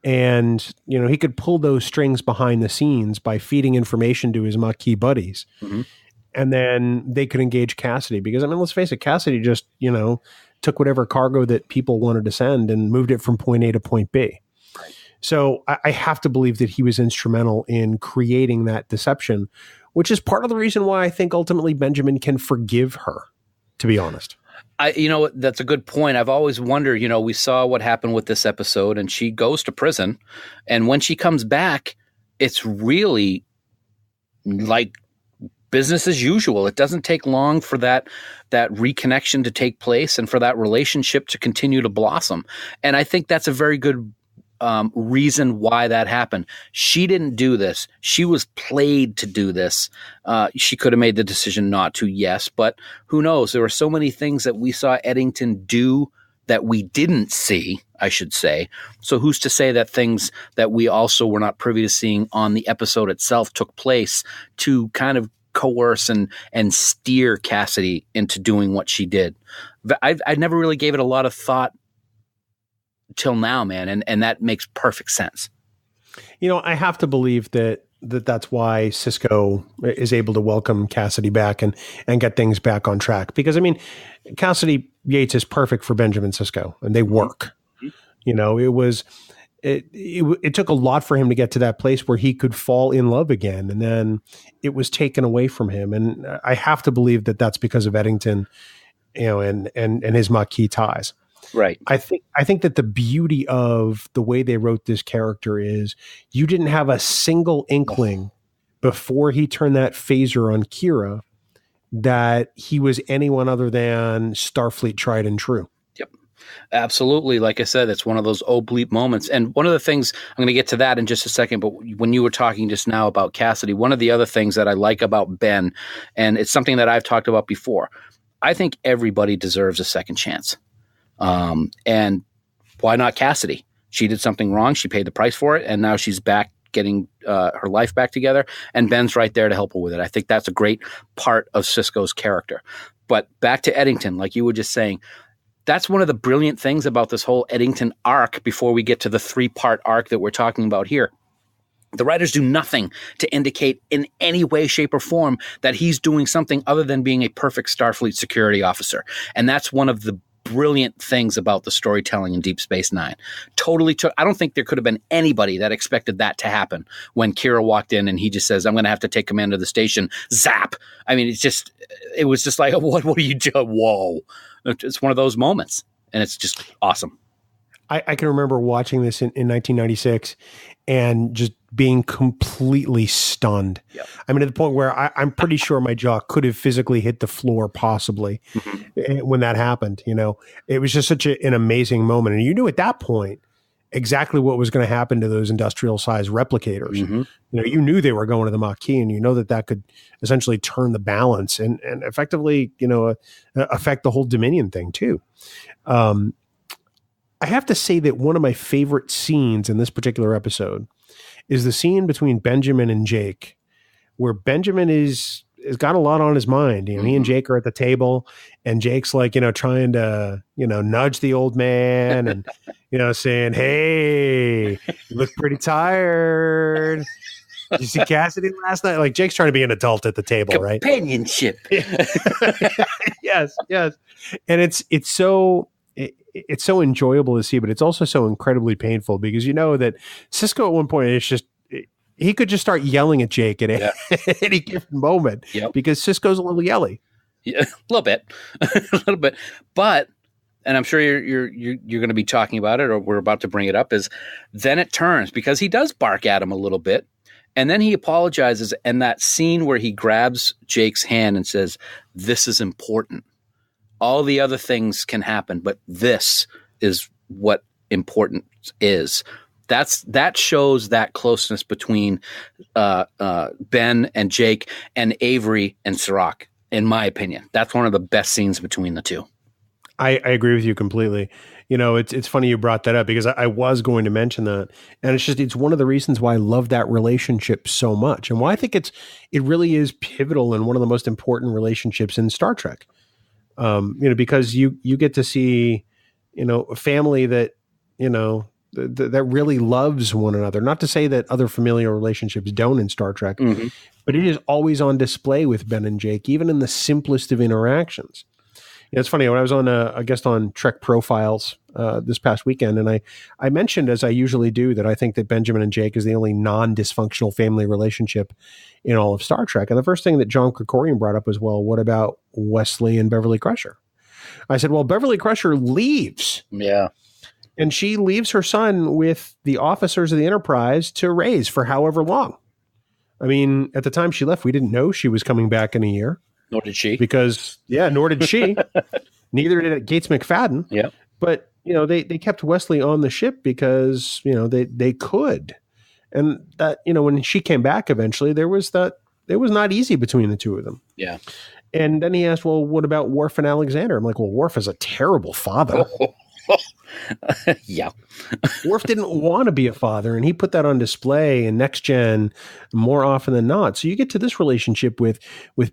S3: and, he could pull those strings behind the scenes by feeding information to his Maquis buddies. And then they could engage Cassidy because, let's face it, Cassidy just, took whatever cargo that people wanted to send and moved it from point A to point B.
S1: Right.
S3: So I have to believe that he was instrumental in creating that deception, which is part of the reason why I think ultimately Benjamin can forgive her, to be honest.
S1: That's a good point. I've always wondered, we saw what happened with this episode, and she goes to prison, and when she comes back, it's really like business as usual. It doesn't take long for that reconnection to take place and for that relationship to continue to blossom. And I think that's a very good reason why that happened. She didn't do this. She was played to do this. She could have made the decision not to, yes, but who knows? There were so many things that we saw Eddington do that we didn't see, I should say. So who's to say that things that we also were not privy to seeing on the episode itself took place to kind of coerce and steer Cassidy into doing what she did? I never really gave it a lot of thought till now, man, and that makes perfect sense.
S3: I have to believe that's why Sisko is able to welcome Cassidy back and get things back on track. Because Cassidy Yates is perfect for Benjamin Sisko, and they work. It took a lot for him to get to that place where he could fall in love again, and then it was taken away from him. And I have to believe that that's because of Eddington, and his Maquis ties.
S1: Right.
S3: I think that the beauty of the way they wrote this character is you didn't have a single inkling before he turned that phaser on Kira that he was anyone other than Starfleet tried and true.
S1: Yep. Absolutely. Like I said, it's one of those oblique moments. And one of the things, I'm going to get to that in just a second, but when you were talking just now about Cassidy, one of the other things that I like about Ben, and it's something that I've talked about before, I think everybody deserves a second chance. And why not Cassidy? She did something wrong. She paid the price for it. And now she's back getting her life back together. And Ben's right there to help her with it. I think that's a great part of Sisko's character. But back to Eddington, like you were just saying, that's one of the brilliant things about this whole Eddington arc before we get to the 3-part arc that we're talking about here. The writers do nothing to indicate in any way, shape, or form that he's doing something other than being a perfect Starfleet security officer. And that's one of the brilliant things about the storytelling in Deep Space Nine. I don't think there could have been anybody that expected that to happen when Kira walked in and he just says, I'm going to have to take command of the station. Zap. I mean, it was just like, what are you doing? Whoa. It's one of those moments, and it's just awesome.
S3: I can remember watching this in 1996 and just being completely stunned. Yep. I mean, at the point where I'm pretty sure my jaw could have physically hit the floor possibly when that happened. You know, it was just such an amazing moment. And you knew at that point exactly what was going to happen to those industrial size replicators. You know, you knew they were going to the Maquis, and you know that could essentially turn the balance and effectively, you know, affect the whole Dominion thing too. I have to say that one of my favorite scenes in this particular episode is the scene between Benjamin and Jake, where Benjamin has got a lot on his mind. You know, he and Jake are at the table, and Jake's like, you know, trying to, you know, nudge the old man and, you know, saying, hey, you look pretty tired. Did you see Cassidy last night? Like, Jake's trying to be an adult at the table, right?
S1: Companionship.
S3: Yes. And it's so enjoyable to see, but it's also so incredibly painful because you know that Sisko at one point he could just start yelling at Jake at any given moment because Sisko's a little yelly.
S1: Yeah, a little bit, but, and I'm sure you're going to be talking about it, or we're about to bring it up, is then it turns because he does bark at him a little bit, and then he apologizes, and that scene where he grabs Jake's hand and says, "This is important. All the other things can happen, but this is what important is." That shows that closeness between Ben and Jake and Avery and Sirach, in my opinion. That's one of the best scenes between the two.
S3: I agree with you completely. You know, it's funny you brought that up because I was going to mention that. And it's one of the reasons why I love that relationship so much and why I think it really is pivotal and one of the most important relationships in Star Trek. You know, because you get to see, you know, a family that, you know, that really loves one another. Not to say that other familial relationships don't in Star Trek, but it is always on display with Ben and Jake, even in the simplest of interactions. You know, it's funny, when I was on a guest on Trek Profiles this past weekend, and I mentioned, as I usually do, that I think that Benjamin and Jake is the only non-dysfunctional family relationship in all of Star Trek. And the first thing that John Krikorian brought up was, well, what about Wesley and Beverly Crusher? I said, well, Beverly Crusher leaves.
S1: Yeah.
S3: And she leaves her son with the officers of the Enterprise to raise for however long. I mean, at the time she left, we didn't know she was coming back in a year.
S1: Nor did she.
S3: Because, nor did she. Neither did Gates McFadden.
S1: Yeah.
S3: But, you know, they kept Wesley on the ship because, you know, they could. And that, you know, when she came back eventually, it was not easy between the two of them.
S1: Yeah.
S3: And then he asked, well, what about Worf and Alexander? I'm like, well, Worf is a terrible father.
S1: Yeah.
S3: Worf didn't want to be a father, and he put that on display in Next Gen more often than not. So you get to this relationship with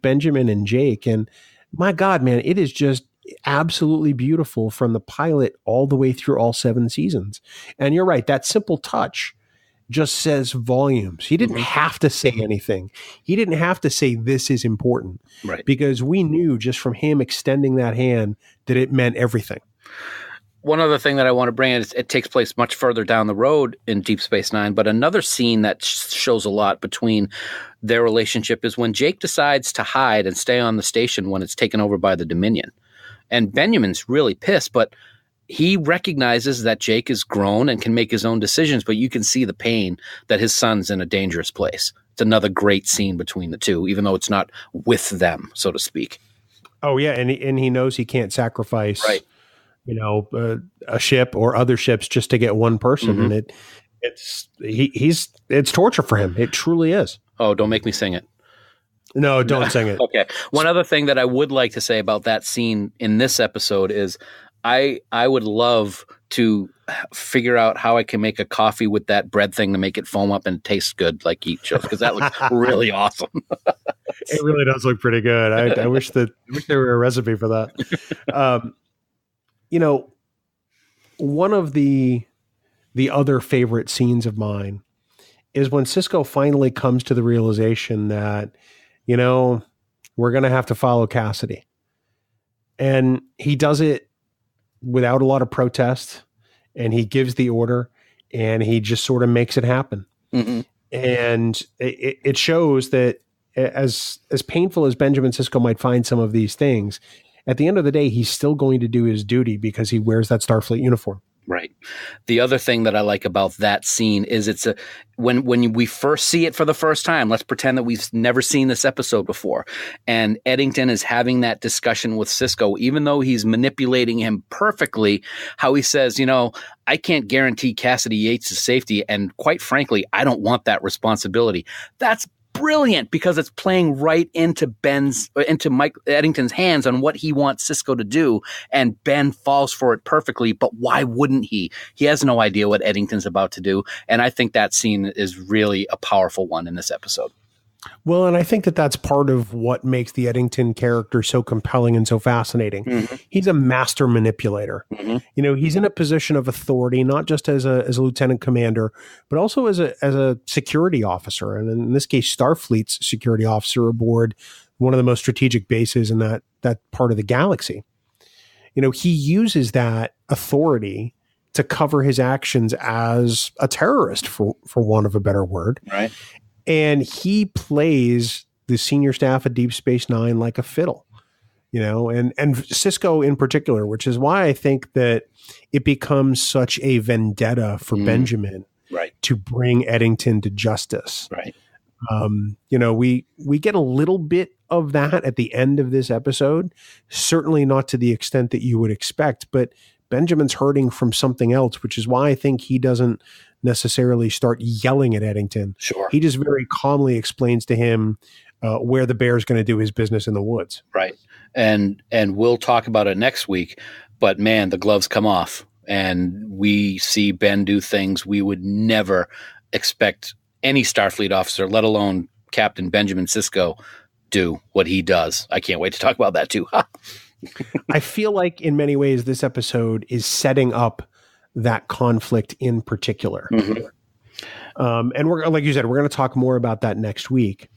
S3: Benjamin and Jake, and my God, man, it is just absolutely beautiful from the pilot all the way through all 7 seasons. And you're right, that simple touch just says volumes. He didn't have to say anything. He didn't have to say this is important,
S1: right? Because
S3: we knew just from him extending that hand that it meant everything.
S1: One other thing that I want to bring in is it takes place much further down the road in Deep Space Nine, but another scene that shows a lot between their relationship is when Jake decides to hide and stay on the station when it's taken over by the Dominion. And Benjamin's really pissed, but he recognizes that Jake is grown and can make his own decisions, but you can see the pain that his son's in a dangerous place. It's another great scene between the two, even though it's not with them, so to speak.
S3: Oh, yeah, and he knows he can't sacrifice a ship or other ships just to get one person, and it's torture for him. It truly is.
S1: Oh, don't make me sing it.
S3: No, don't sing it.
S1: Okay. One other thing that I would like to say about that scene in this episode is I would love to figure out how I can make a coffee with that bread thing to make it foam up and taste good like he chose, because that looks really awesome.
S3: It really does look pretty good. I wish there were a recipe for that. One of the other favorite scenes of mine is when Sisko finally comes to the realization that, we're going to have to follow Cassidy. And he does it without a lot of protest, and he gives the order, and he just sort of makes it happen. Mm-hmm. And it shows that as painful as Benjamin Sisko might find some of these things, at the end of the day, he's still going to do his duty because he wears that Starfleet uniform.
S1: Right. The other thing that I like about that scene is when we first see it for the first time, let's pretend that we've never seen this episode before, and Eddington is having that discussion with Sisko, even though he's manipulating him perfectly, how he says, I can't guarantee Cassidy Yates' safety, and quite frankly, I don't want that responsibility. That's brilliant, because it's playing right into Mike Eddington's hands on what he wants Sisko to do, and Ben falls for it perfectly. But why wouldn't he? He has no idea what Eddington's about to do, and I think that scene is really a powerful one in this episode.
S3: Well, and I think that that's part of what makes the Eddington character so compelling and so fascinating. Mm-hmm. He's a master manipulator. Mm-hmm. He's in a position of authority, not just as a lieutenant commander, but also as a security officer. And in this case, Starfleet's security officer aboard one of the most strategic bases in that part of the galaxy. He uses that authority to cover his actions as a terrorist, for want of a better word.
S1: Right.
S3: And he plays the senior staff at Deep Space Nine like a fiddle, and Sisko in particular, which is why I think that it becomes such a vendetta for Benjamin to bring Eddington to justice.
S1: Right.
S3: We get a little bit of that at the end of this episode, certainly not to the extent that you would expect, but Benjamin's hurting from something else, which is why I think he doesn't necessarily start yelling at Eddington.
S1: Sure.
S3: He just very calmly explains to him where the bear's going to do his business in the woods.
S1: Right. And we'll talk about it next week, but man, the gloves come off and we see Ben do things we would never expect any Starfleet officer, let alone Captain Benjamin Sisko, do what he does. I can't wait to talk about that too.
S3: I feel like in many ways this episode is setting up that conflict in particular. Mm-hmm. And we're, like you said, we're going to talk more about that next week.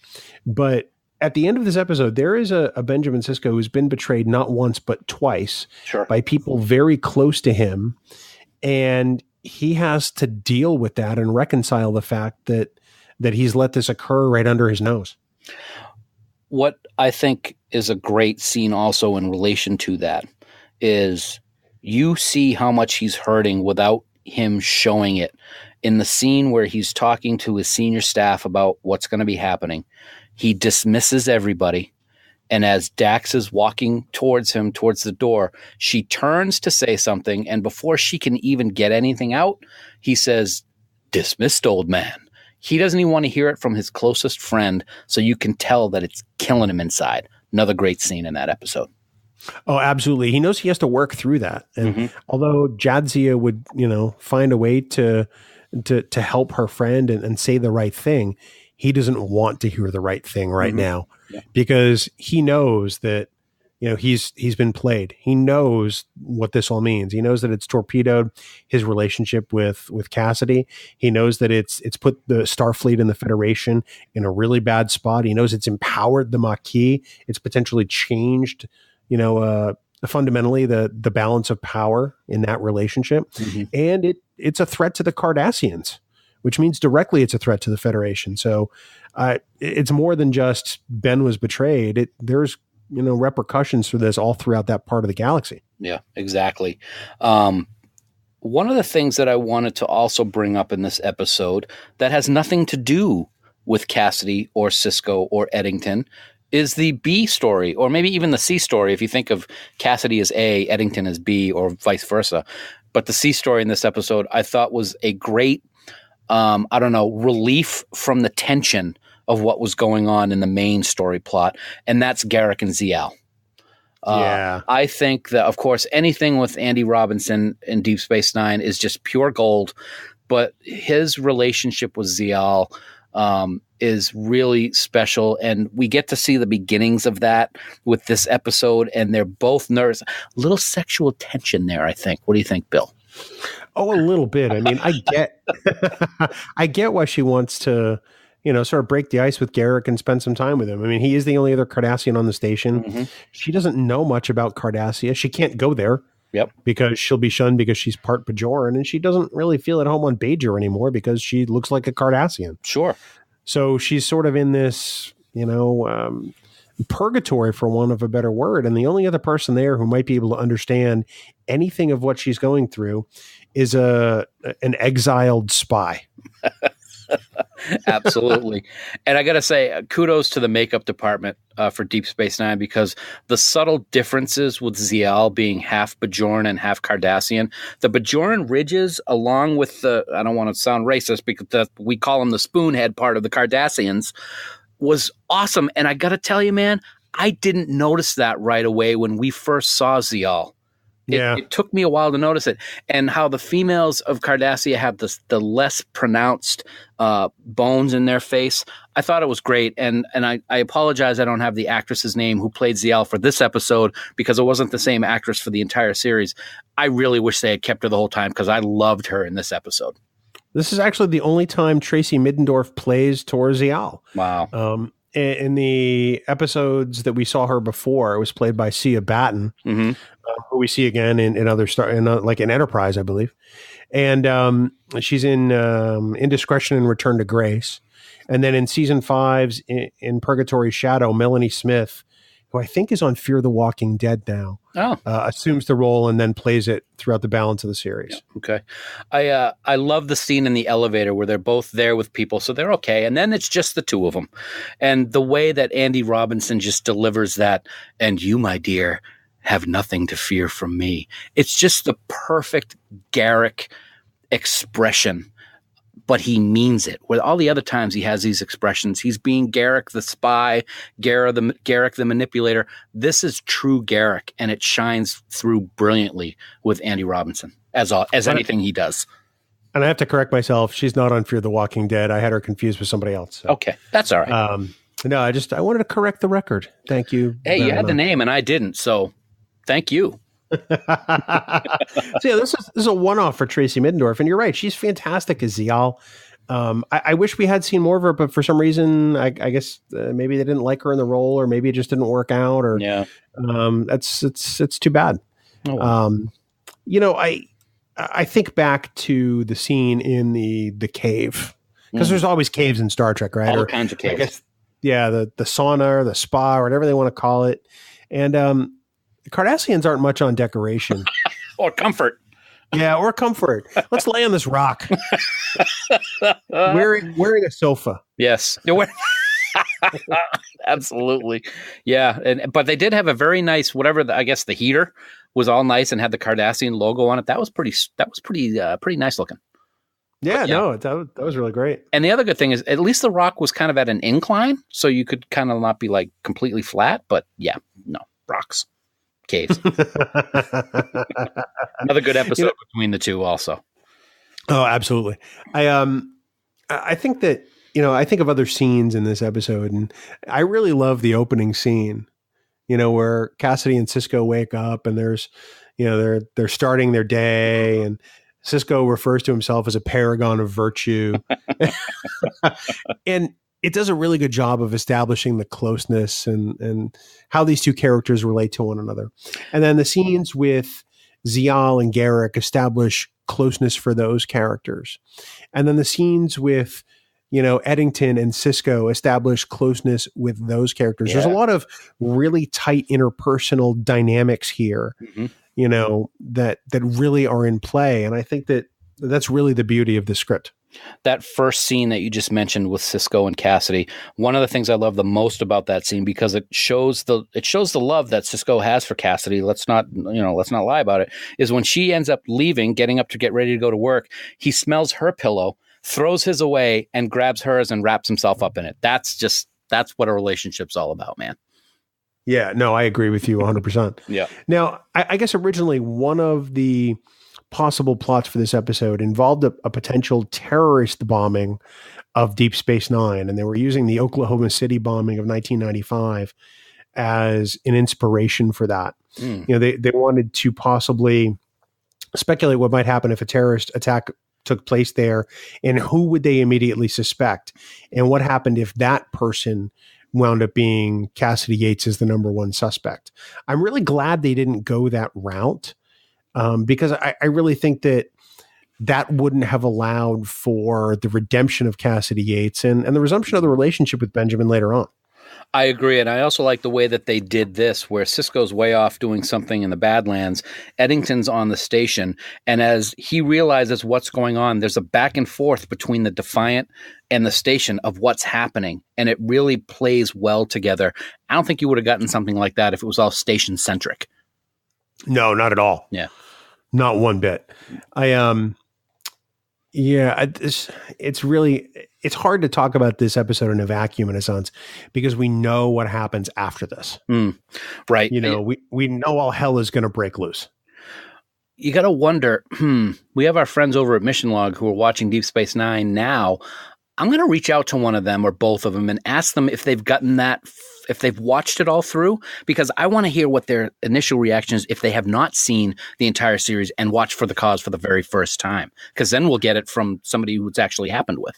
S3: But at the end of this episode, there is a Benjamin Sisko who's been betrayed not once, but twice by people very close to him. And he has to deal with that and reconcile the fact that he's let this occur right under his nose.
S1: What I think is a great scene also in relation to that is you see how much he's hurting without him showing it. In the scene where he's talking to his senior staff about what's going to be happening, he dismisses everybody. And as Dax is walking towards him, towards the door, she turns to say something. And before she can even get anything out, he says, "Dismissed, old man." He doesn't even want to hear it from his closest friend. So you can tell that it's killing him inside. Another great scene in that episode.
S3: Oh, absolutely. He knows he has to work through that. And although Jadzia would, find a way to help her friend and say the right thing, he doesn't want to hear the right thing right now because he knows that, he's been played. He knows what this all means. He knows that it's torpedoed his relationship with Cassidy. He knows that it's put the Starfleet and the Federation in a really bad spot. He knows it's empowered the Maquis. It's potentially changed, fundamentally the balance of power in that relationship. And it's a threat to the Cardassians, which means directly it's a threat to the Federation. So it's more than just Ben was betrayed. There's repercussions for this all throughout that part of the galaxy.
S1: Yeah, exactly. One of the things that I wanted to also bring up in this episode that has nothing to do with Cassidy or Sisko or Eddington is the B story, or maybe even the C story, if you think of Cassidy as A, Eddington as B, or vice versa. But the C story in this episode, I thought was a great, relief from the tension of what was going on in the main story plot, and that's Garak and Ziyal. I think that, of course, anything with Andy Robinson in Deep Space Nine is just pure gold, but his relationship with Ziyal is really special, and we get to see the beginnings of that with this episode, and they're both nervous. A little sexual tension there, I think. What do you think, Bill?
S3: Oh, a little bit. I mean, I get why she wants to, sort of break the ice with Garak and spend some time with him. I mean, he is the only other Cardassian on the station. Mm-hmm. She doesn't know much about Cardassia. She can't go there.
S1: Yep.
S3: Because she'll be shunned because she's part Bajoran, and she doesn't really feel at home on Bajor anymore because she looks like a Cardassian.
S1: Sure.
S3: So she's sort of in this, purgatory, for want of a better word. And the only other person there who might be able to understand anything of what she's going through is an exiled spy.
S1: Absolutely. And I got to say, kudos to the makeup department for Deep Space Nine, because the subtle differences with Ziyal being half Bajoran and half Cardassian, the Bajoran ridges, along with the, I don't want to sound racist because we call them the spoonhead part of the Cardassians, was awesome. And I got to tell you, man, I didn't notice that right away when we first saw Ziyal. It took me a while to notice it, and how the females of Cardassia have the less pronounced bones in their face. I thought it was great, and I apologize I don't have the actress's name who played Ziyal for this episode, because it wasn't the same actress for the entire series. I really wish they had kept her the whole time, because I loved her in this episode.
S3: This is actually the only time Tracy Middendorf plays Tor Ziyal.
S1: Wow.
S3: In the episodes that we saw her before, it was played by Sia Batten, who we see again in other like in Enterprise, I believe. And she's in Indiscretion and Return to Grace. And then in season 5's in Purgatory's Shadow, Melanie Smith, who I think is on Fear the Walking Dead now, assumes the role and then plays it throughout the balance of the series.
S1: Yeah, okay. I love the scene in the elevator where they're both there with people, so they're okay. And then it's just the two of them. And the way that Andy Robinson just delivers that, and you, my dear, have nothing to fear from me. It's just the perfect Garak expression. But he means it. With all the other times he has these expressions, he's being Garak the spy, Garak the manipulator. This is true Garak, and it shines through brilliantly with Andy Robinson, as anything he does.
S3: And I have to correct myself. She's not on Fear the Walking Dead. I had her confused with somebody else. So.
S1: Okay, that's all right.
S3: No, I wanted to correct the record. Thank you.
S1: Hey, you had the name, and I didn't, so thank you.
S3: So yeah, this is a one-off for Tracy Middendorf, and you're right, she's fantastic as Ziyal. I wish we had seen more of her, but for some reason, I guess maybe they didn't like her in the role, or maybe it just didn't work out, or it's too bad. Oh, wow. I think back to the scene in the cave, because there's always caves in Star Trek, right?
S1: All kinds of caves. I guess,
S3: the sauna or the spa or whatever they want to call it, and Cardassians aren't much on decoration.
S1: Or comfort.
S3: Yeah, or comfort. Let's lay on this rock. wearing a sofa.
S1: Yes. Absolutely. Yeah. But they did have a very nice, I guess the heater was all nice and had the Cardassian logo on it. That was pretty nice looking.
S3: Yeah, that was really great.
S1: And the other good thing is at least the rock was kind of at an incline, so you could kind of not be like completely flat, but yeah, no, rocks. Caves. Another good episode between the two also.
S3: Oh, absolutely. I think that, I think of other scenes in this episode, and I really love the opening scene, where Cassidy and Sisko wake up and there's, they're starting their day, and Sisko refers to himself as a paragon of virtue. And it does a really good job of establishing the closeness and how these two characters relate to one another. And then the scenes with Ziyal and Garak establish closeness for those characters. And then the scenes with, Eddington and Sisko establish closeness with those characters. Yeah. There's a lot of really tight interpersonal dynamics here, that really are in play. And I think that that's really the beauty of the script.
S1: That first scene that you just mentioned with Sisko and Cassidy, one of the things I love the most about that scene, because it shows the love that Sisko has for Cassidy. Let's not lie about it, is when she ends up leaving, getting up to get ready to go to work, he smells her pillow, throws his away, and grabs hers and wraps himself up in it. That's what a relationship's all about, man.
S3: Yeah, no, I agree with you 100%.
S1: Yeah.
S3: Now, I guess originally one of the possible plots for this episode involved a potential terrorist bombing of Deep Space Nine, and they were using the Oklahoma City bombing of 1995 as an inspiration for that. You know, they wanted to possibly speculate what might happen if a terrorist attack took place there, and who would they immediately suspect, and what happened if that person wound up being Cassidy Yates as the number one suspect. I'm really glad they didn't go that route, because I really think that wouldn't have allowed for the redemption of Cassidy Yates and the resumption of the relationship with Benjamin later on.
S1: I agree, and I also like the way that they did this, where Sisko's way off doing something in the Badlands, Eddington's on the station, and as he realizes what's going on, there's a back and forth between the Defiant and the station of what's happening, and it really plays well together. I don't think you would have gotten something like that if it was all station-centric.
S3: No, not at all.
S1: Yeah.
S3: Not one bit. It's hard to talk about this episode in a vacuum in a sense, because we know what happens after this.
S1: Right.
S3: You know, we know all hell is going to break loose.
S1: You got to wonder, we have our friends over at Mission Log who are watching Deep Space Nine now. I'm going to reach out to one of them or both of them and ask them if they've gotten that, if they've watched it all through, because I want to hear what their initial reaction is if they have not seen the entire series and watched For the Cause for the very first time, because then we'll get it from somebody who it's actually happened with.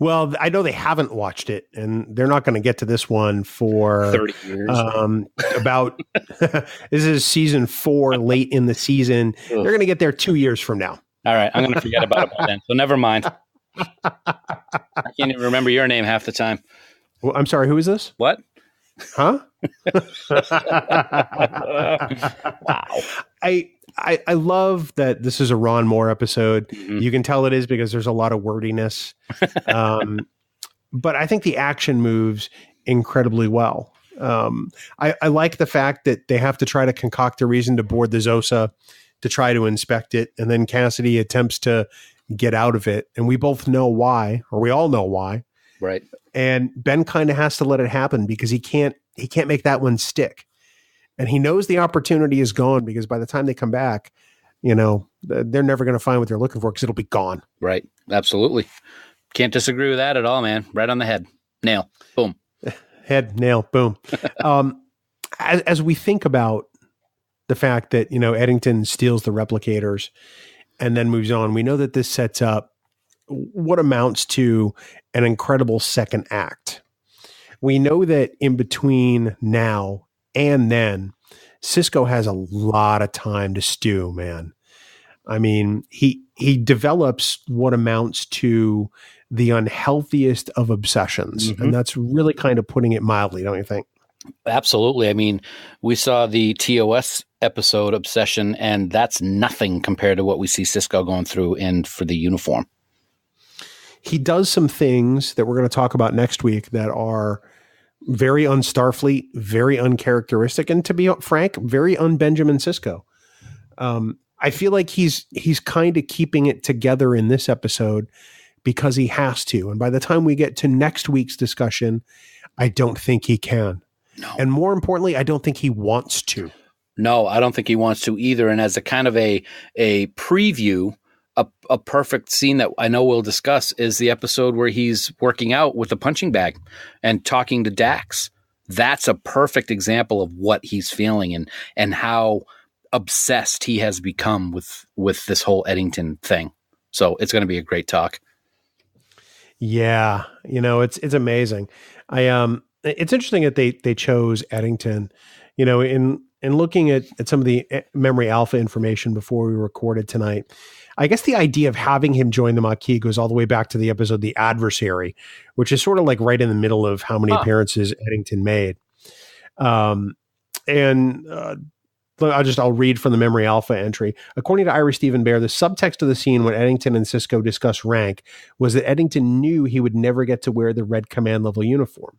S3: Well, I know they haven't watched it, and they're not going to get to this one for
S1: 30 years.
S3: About this is season 4, late in the season. They're going to get there 2 years from now.
S1: All right, I'm going to forget about it by then. So never mind. I can't even remember your name half the time.
S3: Well, I'm sorry. Who is this?
S1: What?
S3: Huh?
S1: Wow.
S3: I love that this is a Ron Moore episode. Mm-hmm. You can tell it is because there's a lot of wordiness. But I think the action moves incredibly well. I like the fact that they have to try to concoct a reason to board the Zosa to try to inspect it. And then Cassidy attempts to get out of it. And we both know why, or we all know why.
S1: Right.
S3: And Ben kind of has to let it happen because he can't make that one stick. And he knows the opportunity is gone because by the time they come back, you know, they're never going to find what they're looking for because it'll be gone.
S1: Right. Absolutely. Can't disagree with that at all, man. Right on the head. Nail. Boom.
S3: Head, nail, boom. As we think about the fact that, you know, Eddington steals the replicators and then moves on, we know that this sets up what amounts to an incredible second act. We know that in between now and then, Sisko has a lot of time to stew, man. I mean, he develops what amounts to the unhealthiest of obsessions. Mm-hmm. And that's really kind of putting it mildly, don't you think?
S1: Absolutely. I mean, we saw the TOS episode Obsession, and that's nothing compared to what we see Sisko going through in For the Uniform.
S3: He does some things that we're going to talk about next week that are very un-Starfleet, very uncharacteristic, and to be frank, very un-Benjamin Sisko. I feel like he's kind of keeping it together in this episode because he has to. And by the time we get to next week's discussion, I don't think he can. No. And more importantly, I don't think he wants to.
S1: No, I don't think he wants to either. And as a kind of a preview, a perfect scene that I know we'll discuss is the episode where he's working out with the punching bag and talking to Dax. That's a perfect example of what he's feeling and how obsessed he has become with this whole Eddington thing. So it's going to be a great talk.
S3: Yeah. You know, it's amazing. It's interesting that they chose Eddington, you know, in looking at some of the Memory Alpha information before we recorded tonight. I guess the idea of having him join the Maquis goes all the way back to the episode The Adversary, which is sort of like right in the middle of how many appearances Eddington made. I'll read from the Memory Alpha entry. According to Ira Stephen Bear, the subtext of the scene when Eddington and Sisko discuss rank was that Eddington knew he would never get to wear the red command level uniform.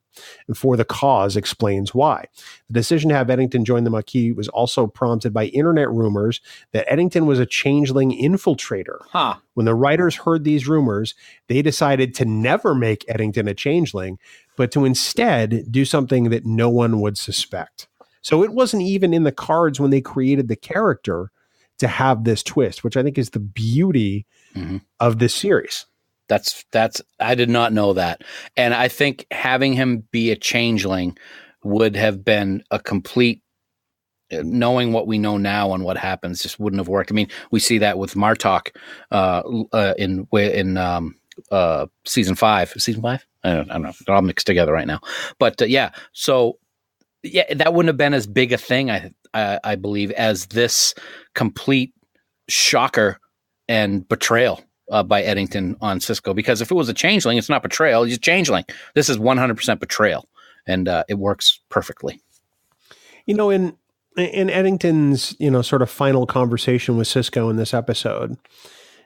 S3: And For the Cause explains why. The decision to have Eddington join the Maquis was also prompted by internet rumors that Eddington was a changeling infiltrator.
S1: Huh.
S3: When the writers heard these rumors, they decided to never make Eddington a changeling, but to instead do something that no one would suspect. So it wasn't even in the cards when they created the character to have this twist, which I think is the beauty of this series.
S1: That's I did not know that. And I think having him be a changeling would have been a complete, knowing what we know now and what happens just wouldn't have worked. I mean, we see that with Martok in season 5. Season 5? I don't know. They're all mixed together right now. But so that wouldn't have been as big a thing, I believe, as this complete shocker and betrayal by Eddington on Sisko. Because if it was a changeling, it's not betrayal; he's a changeling. This is 100% betrayal, and it works perfectly.
S3: In Eddington's sort of final conversation with Sisko in this episode,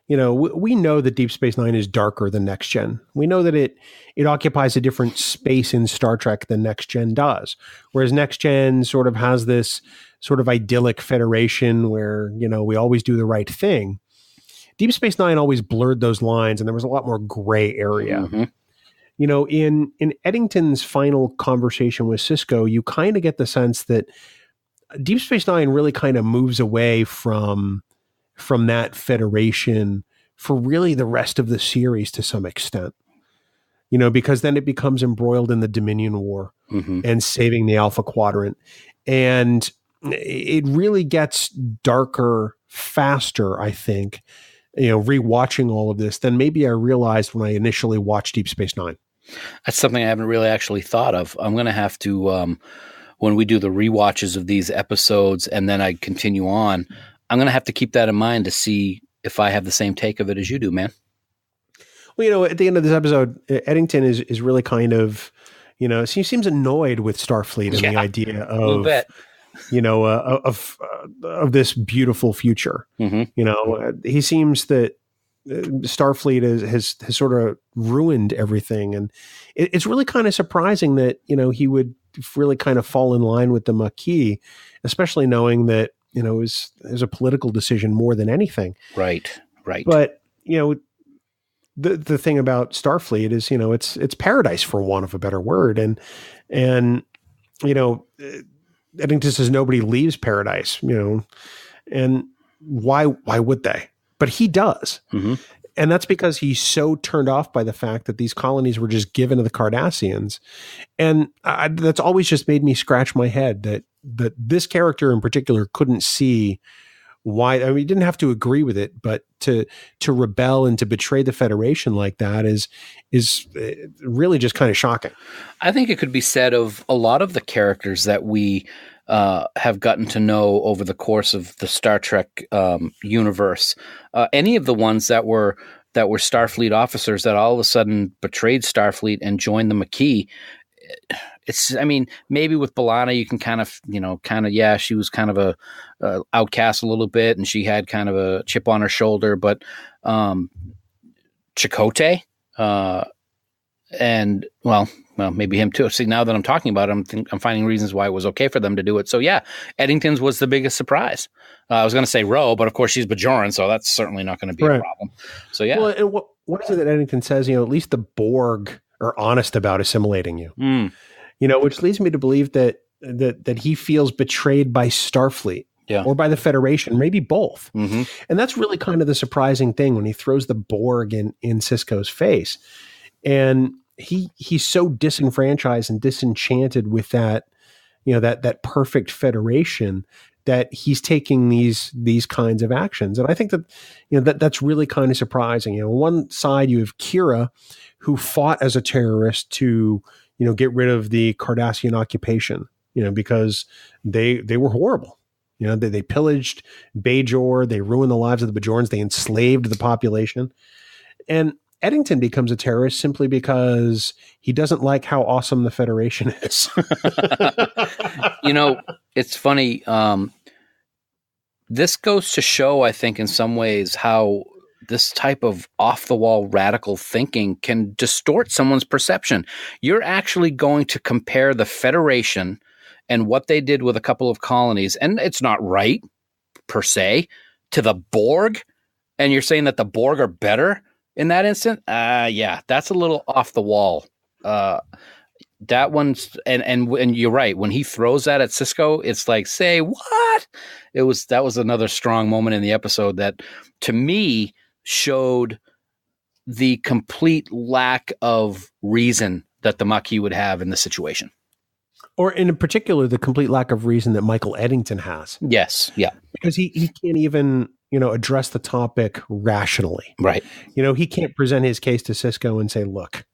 S3: we know that Deep Space Nine is darker than Next Gen. We know that it occupies a different space in Star Trek than Next Gen does. Whereas Next Gen sort of has this sort of idyllic Federation where, we always do the right thing. Deep Space Nine always blurred those lines and there was a lot more gray area. In Eddington's final conversation with Sisko, you kind of get the sense that Deep Space Nine really kind of moves away from that Federation for really the rest of the series to some extent, because then it becomes embroiled in the Dominion War and saving the Alpha Quadrant. And it really gets darker faster, I think, rewatching all of this than maybe I realized when I initially watched Deep Space Nine.
S1: That's something I haven't really actually thought of. I'm going to have to, when we do the rewatches of these episodes and then I continue on, I'm going to have to keep that in mind to see if I have the same take of it as you do, man.
S3: Well, at the end of this episode, Eddington is really kind of, he seems annoyed with Starfleet and the idea of, of this beautiful future. He seems that Starfleet has sort of ruined everything. And it's really kind of surprising that, he would really kind of fall in line with the Maquis, especially knowing that, it was a political decision more than anything. Right. But, the thing about Starfleet is, it's paradise for want of a better word. And Eddington says nobody leaves paradise, and why would they? But he does. And that's because he's so turned off by the fact that these colonies were just given to the Cardassians. And that's always just made me scratch my head that this character in particular couldn't see why. I mean, he didn't have to agree with it, but to rebel and to betray the Federation like that is really just kind of shocking.
S1: I think it could be said of a lot of the characters that we have gotten to know over the course of the Star Trek universe. Any of the ones that were Starfleet officers that all of a sudden betrayed Starfleet and joined the Maquis. Maybe with B'Elanna, you can kind of, she was kind of a outcast a little bit and she had kind of a chip on her shoulder, but Chakotay, and maybe him too. See, now that I'm talking about it, I'm finding reasons why it was okay for them to do it. So yeah, Eddington's was the biggest surprise. I was going to say Ro, but of course she's Bajoran, so that's certainly not going to be a problem. So yeah.
S3: Well, and what is it that Eddington says? At least the Borg are honest about assimilating you. Which leads me to believe that he feels betrayed by Starfleet. Or by the Federation, maybe both. And that's really kind of the surprising thing when he throws the Borg in Sisko's face. And he's so disenfranchised and disenchanted with that, that perfect Federation that he's taking these kinds of actions. And I think that, that's really kind of surprising. On one side, you have Kira, who fought as a terrorist to, get rid of the Cardassian occupation, because they were horrible. They pillaged Bajor, they ruined the lives of the Bajorans, they enslaved the population. And Eddington becomes a terrorist simply because he doesn't like how awesome the Federation is.
S1: It's funny. this goes to show, I think, in some ways, how this type of off-the-wall radical thinking can distort someone's perception. You're actually going to compare the Federation and what they did with a couple of colonies, and it's not right, per se, to the Borg, and you're saying that the Borg are better in that instant? Yeah, that's a little off the wall. That one's and you're right. When he throws that at Sisko, it's like, say what? That was another strong moment in the episode that, to me, showed the complete lack of reason that the Maquis would have in the situation.
S3: Or in particular, the complete lack of reason that Michael Eddington has.
S1: Yes, yeah.
S3: Because he can't even, address the topic rationally.
S1: Right.
S3: He can't present his case to Sisko and say, look,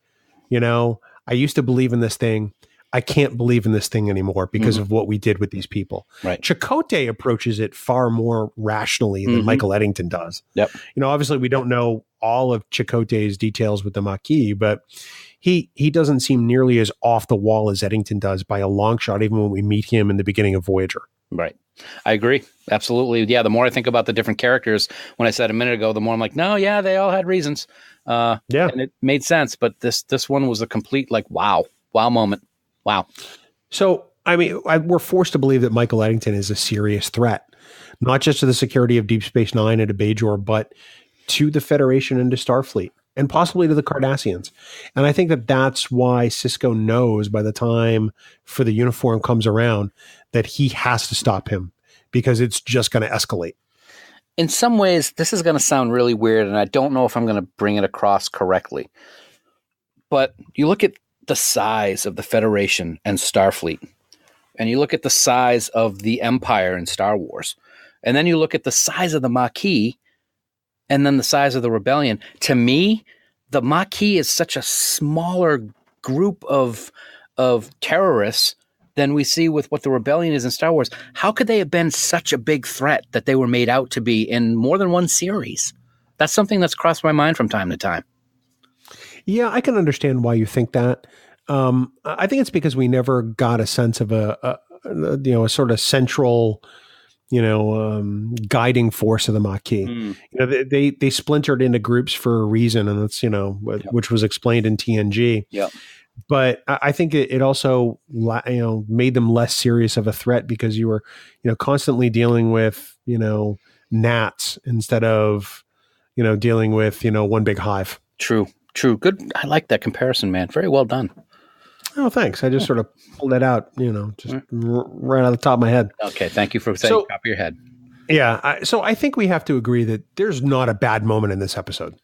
S3: I used to believe in this thing. I can't believe in this thing anymore because of what we did with these people.
S1: Right.
S3: Chakotay approaches it far more rationally than Michael Eddington does.
S1: Yep.
S3: Obviously we don't know all of Chakotay's details with the Maquis, but he doesn't seem nearly as off the wall as Eddington does by a long shot, even when we meet him in the beginning of Voyager.
S1: Right. I agree. Absolutely. Yeah. The more I think about the different characters, when I said a minute ago, the more I'm like, no, yeah, they all had reasons. And it made sense. But this one was a complete, wow moment. Wow. So,
S3: we're forced to believe that Michael Eddington is a serious threat, not just to the security of Deep Space Nine and to Bajor, but to the Federation and to Starfleet, and possibly to the Cardassians. And I think that that's why Sisko knows by the time for the uniform comes around that he has to stop him, because it's just going to escalate.
S1: In some ways, this is going to sound really weird, and I don't know if I'm going to bring it across correctly. But you look at the size of the Federation and Starfleet, and you look at the size of the Empire in Star Wars, and then you look at the size of the Maquis, and then the size of the Rebellion. To me, the Maquis is such a smaller group of terrorists than we see with what the Rebellion is in Star Wars. How could they have been such a big threat that they were made out to be in more than one series? That's something that's crossed my mind from time to time.
S3: Yeah, I can understand why you think that. I think it's because we never got a sense of a sort of central, guiding force of the Maquis. They splintered into groups for a reason, and that's, which was explained in TNG.
S1: Yeah.
S3: But I think it also, made them less serious of a threat because you were, constantly dealing with, gnats instead of, dealing with, one big hive.
S1: True. Good. I like that comparison, man. Very well done.
S3: Oh, thanks. I just sort of pulled that out, just right out of the top of my head.
S1: Okay. Thank you for saying top of your head.
S3: Yeah. So I think we have to agree that there's not a bad moment in this episode.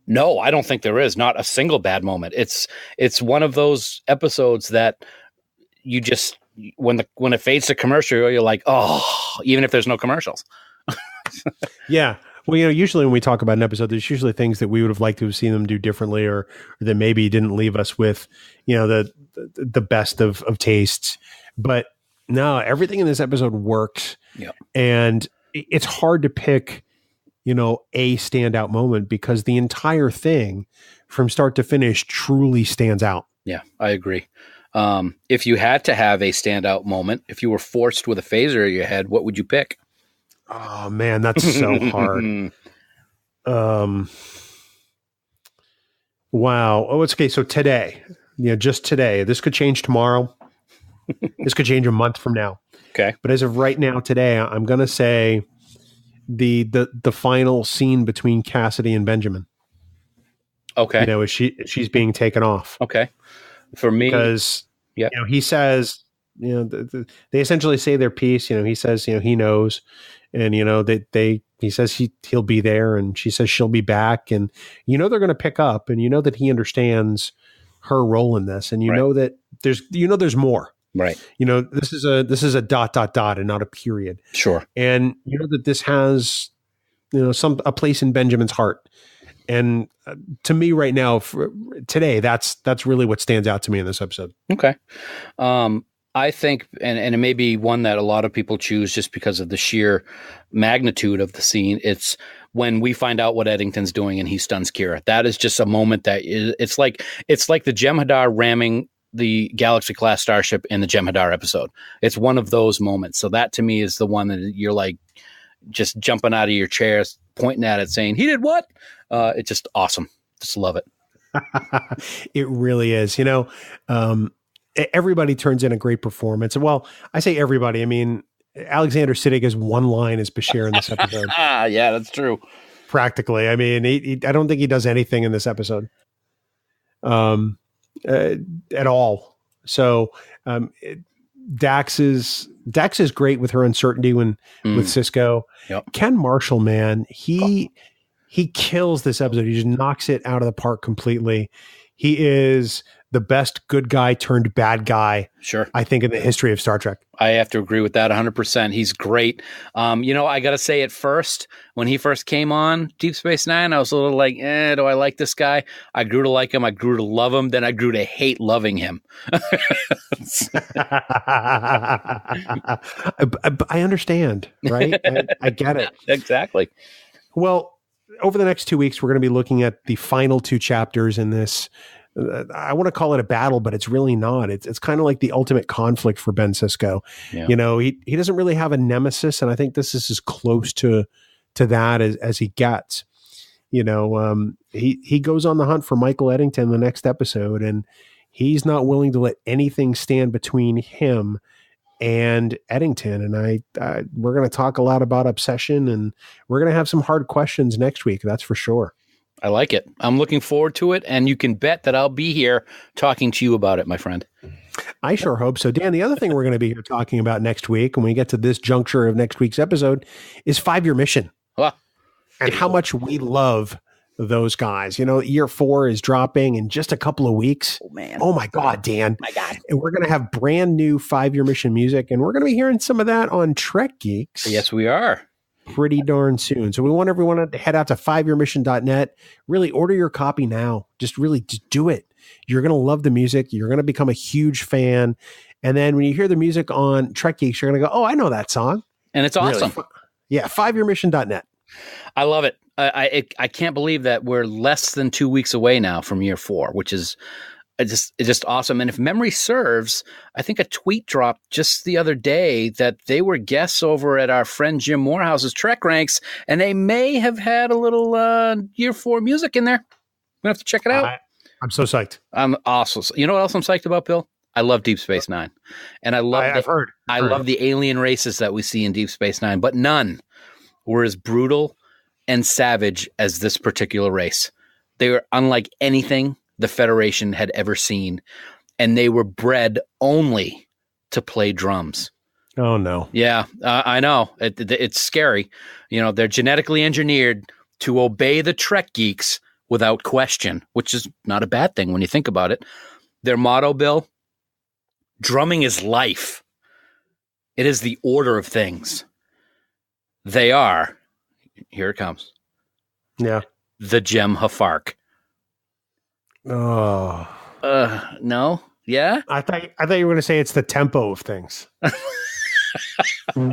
S1: No, I don't think there is. Not a single bad moment. It's one of those episodes that you just, when it fades to commercial, you're like, oh, even if there's no commercials.
S3: Yeah. Well, usually when we talk about an episode, there's usually things that we would have liked to have seen them do differently, or that maybe didn't leave us with, the best of tastes. But no, everything in this episode works.
S1: Yeah.
S3: And it's hard to pick, a standout moment, because the entire thing from start to finish truly stands out.
S1: Yeah, I agree. If you had to have a standout moment, if you were forced with a phaser in your head, what would you pick?
S3: Oh man, that's so hard. Wow. Oh, it's okay. So today, just today, this could change tomorrow. This could change a month from now.
S1: Okay.
S3: But as of right now, today, I'm going to say the final scene between Cassidy and Benjamin.
S1: Okay.
S3: As she's being taken off.
S1: Okay. For me,
S3: because
S1: yeah,
S3: he says, they essentially say their piece. He says, he knows, and he says he'll be there, and she says she'll be back, and they're going to pick up, and that he understands her role in this, and that there's more.
S1: Right.
S3: This is a ... and not a period.
S1: Sure.
S3: And that this has a place in Benjamin's heart. And to me right now, for today, that's really what stands out to me in this episode.
S1: Okay. I think, and it may be one that a lot of people choose just because of the sheer magnitude of the scene. It's when we find out what Eddington's doing and he stuns Kira. That is just a moment that it's like the Jem'Hadar ramming the Galaxy class starship in the Jem'Hadar episode. It's one of those moments. So that to me is the one that you're like, just jumping out of your chairs, pointing at it, saying, "He did what?" It's just awesome. Just love it.
S3: It really is. Everybody turns in a great performance. Well, I say everybody. I mean, Alexander Siddig has one line as Bashir in this episode.
S1: Yeah, that's true.
S3: Practically. I mean, I don't think he does anything in this episode at all. So Dax is great with her uncertainty with Sisko.
S1: Yep.
S3: Ken Marshall, man, he kills this episode. He just knocks it out of the park completely. He is the best good guy turned bad guy,
S1: sure,
S3: I think, in the history of Star Trek.
S1: I have to agree with that 100%. He's great. I got to say, at first, when he first came on Deep Space Nine, I was a little like, do I like this guy? I grew to like him. I grew to love him. Then I grew to hate loving him.
S3: I understand, right? I get it.
S1: Exactly.
S3: Well, over the next 2 weeks, we're going to be looking at the final 2 chapters in this. I want to call it a battle, but it's really not. It's kind of like the ultimate conflict for Ben Sisko. Yeah. He doesn't really have a nemesis, and I think this is as close to that as he gets. He goes on the hunt for Michael Eddington the next episode, and he's not willing to let anything stand between him and Eddington. And we're going to talk a lot about obsession, and we're going to have some hard questions next week. That's for sure.
S1: I like it. I'm looking forward to it, and you can bet that I'll be here talking to you about it, my friend.
S3: I sure hope so. Dan, the other thing we're going to be here talking about next week, when we get to this juncture of next week's episode, is 5-Year Mission. And how much we love those guys. Year 4 is dropping in just a couple of weeks.
S1: Oh, man.
S3: Oh, my God, Dan.
S1: My God.
S3: And we're going to have brand new 5-Year Mission music, and we're going to be hearing some of that on Trek Geeks.
S1: Yes, we are.
S3: Pretty darn soon. So we want everyone to head out to 5yearmission.net. Really order your copy now. Just do it. You're going to love the music. You're going to become a huge fan. And then when you hear the music on Trek Geeks, you're going to go, oh, I know that song.
S1: And it's awesome.
S3: Really? Yeah, 5yearmission.net.
S1: I love it. I can't believe that we're less than 2 weeks away now from year 4, which is it's just awesome. And if memory serves, I think a tweet dropped just the other day that they were guests over at our friend Jim Morehouse's Trek Ranks, and they may have had a little year 4 music in there. We're going to have to check it out.
S3: I'm so psyched.
S1: I'm also. You know what else I'm psyched about, Bill? I love Deep Space Nine. And I love I love the alien races that we see in Deep Space Nine, but none were as brutal and savage as this particular race. They were unlike anything the Federation had ever seen, and they were bred only to play drums.
S3: Oh, no.
S1: Yeah, I know. It's scary. They're genetically engineered to obey the Trek Geeks without question, which is not a bad thing when you think about it. Their motto, Bill, drumming is life. It is the order of things. They are, here it comes.
S3: Yeah.
S1: The Gem Hafark.
S3: Oh.
S1: No? Yeah?
S3: I thought you were going to say it's the tempo of things.
S1: You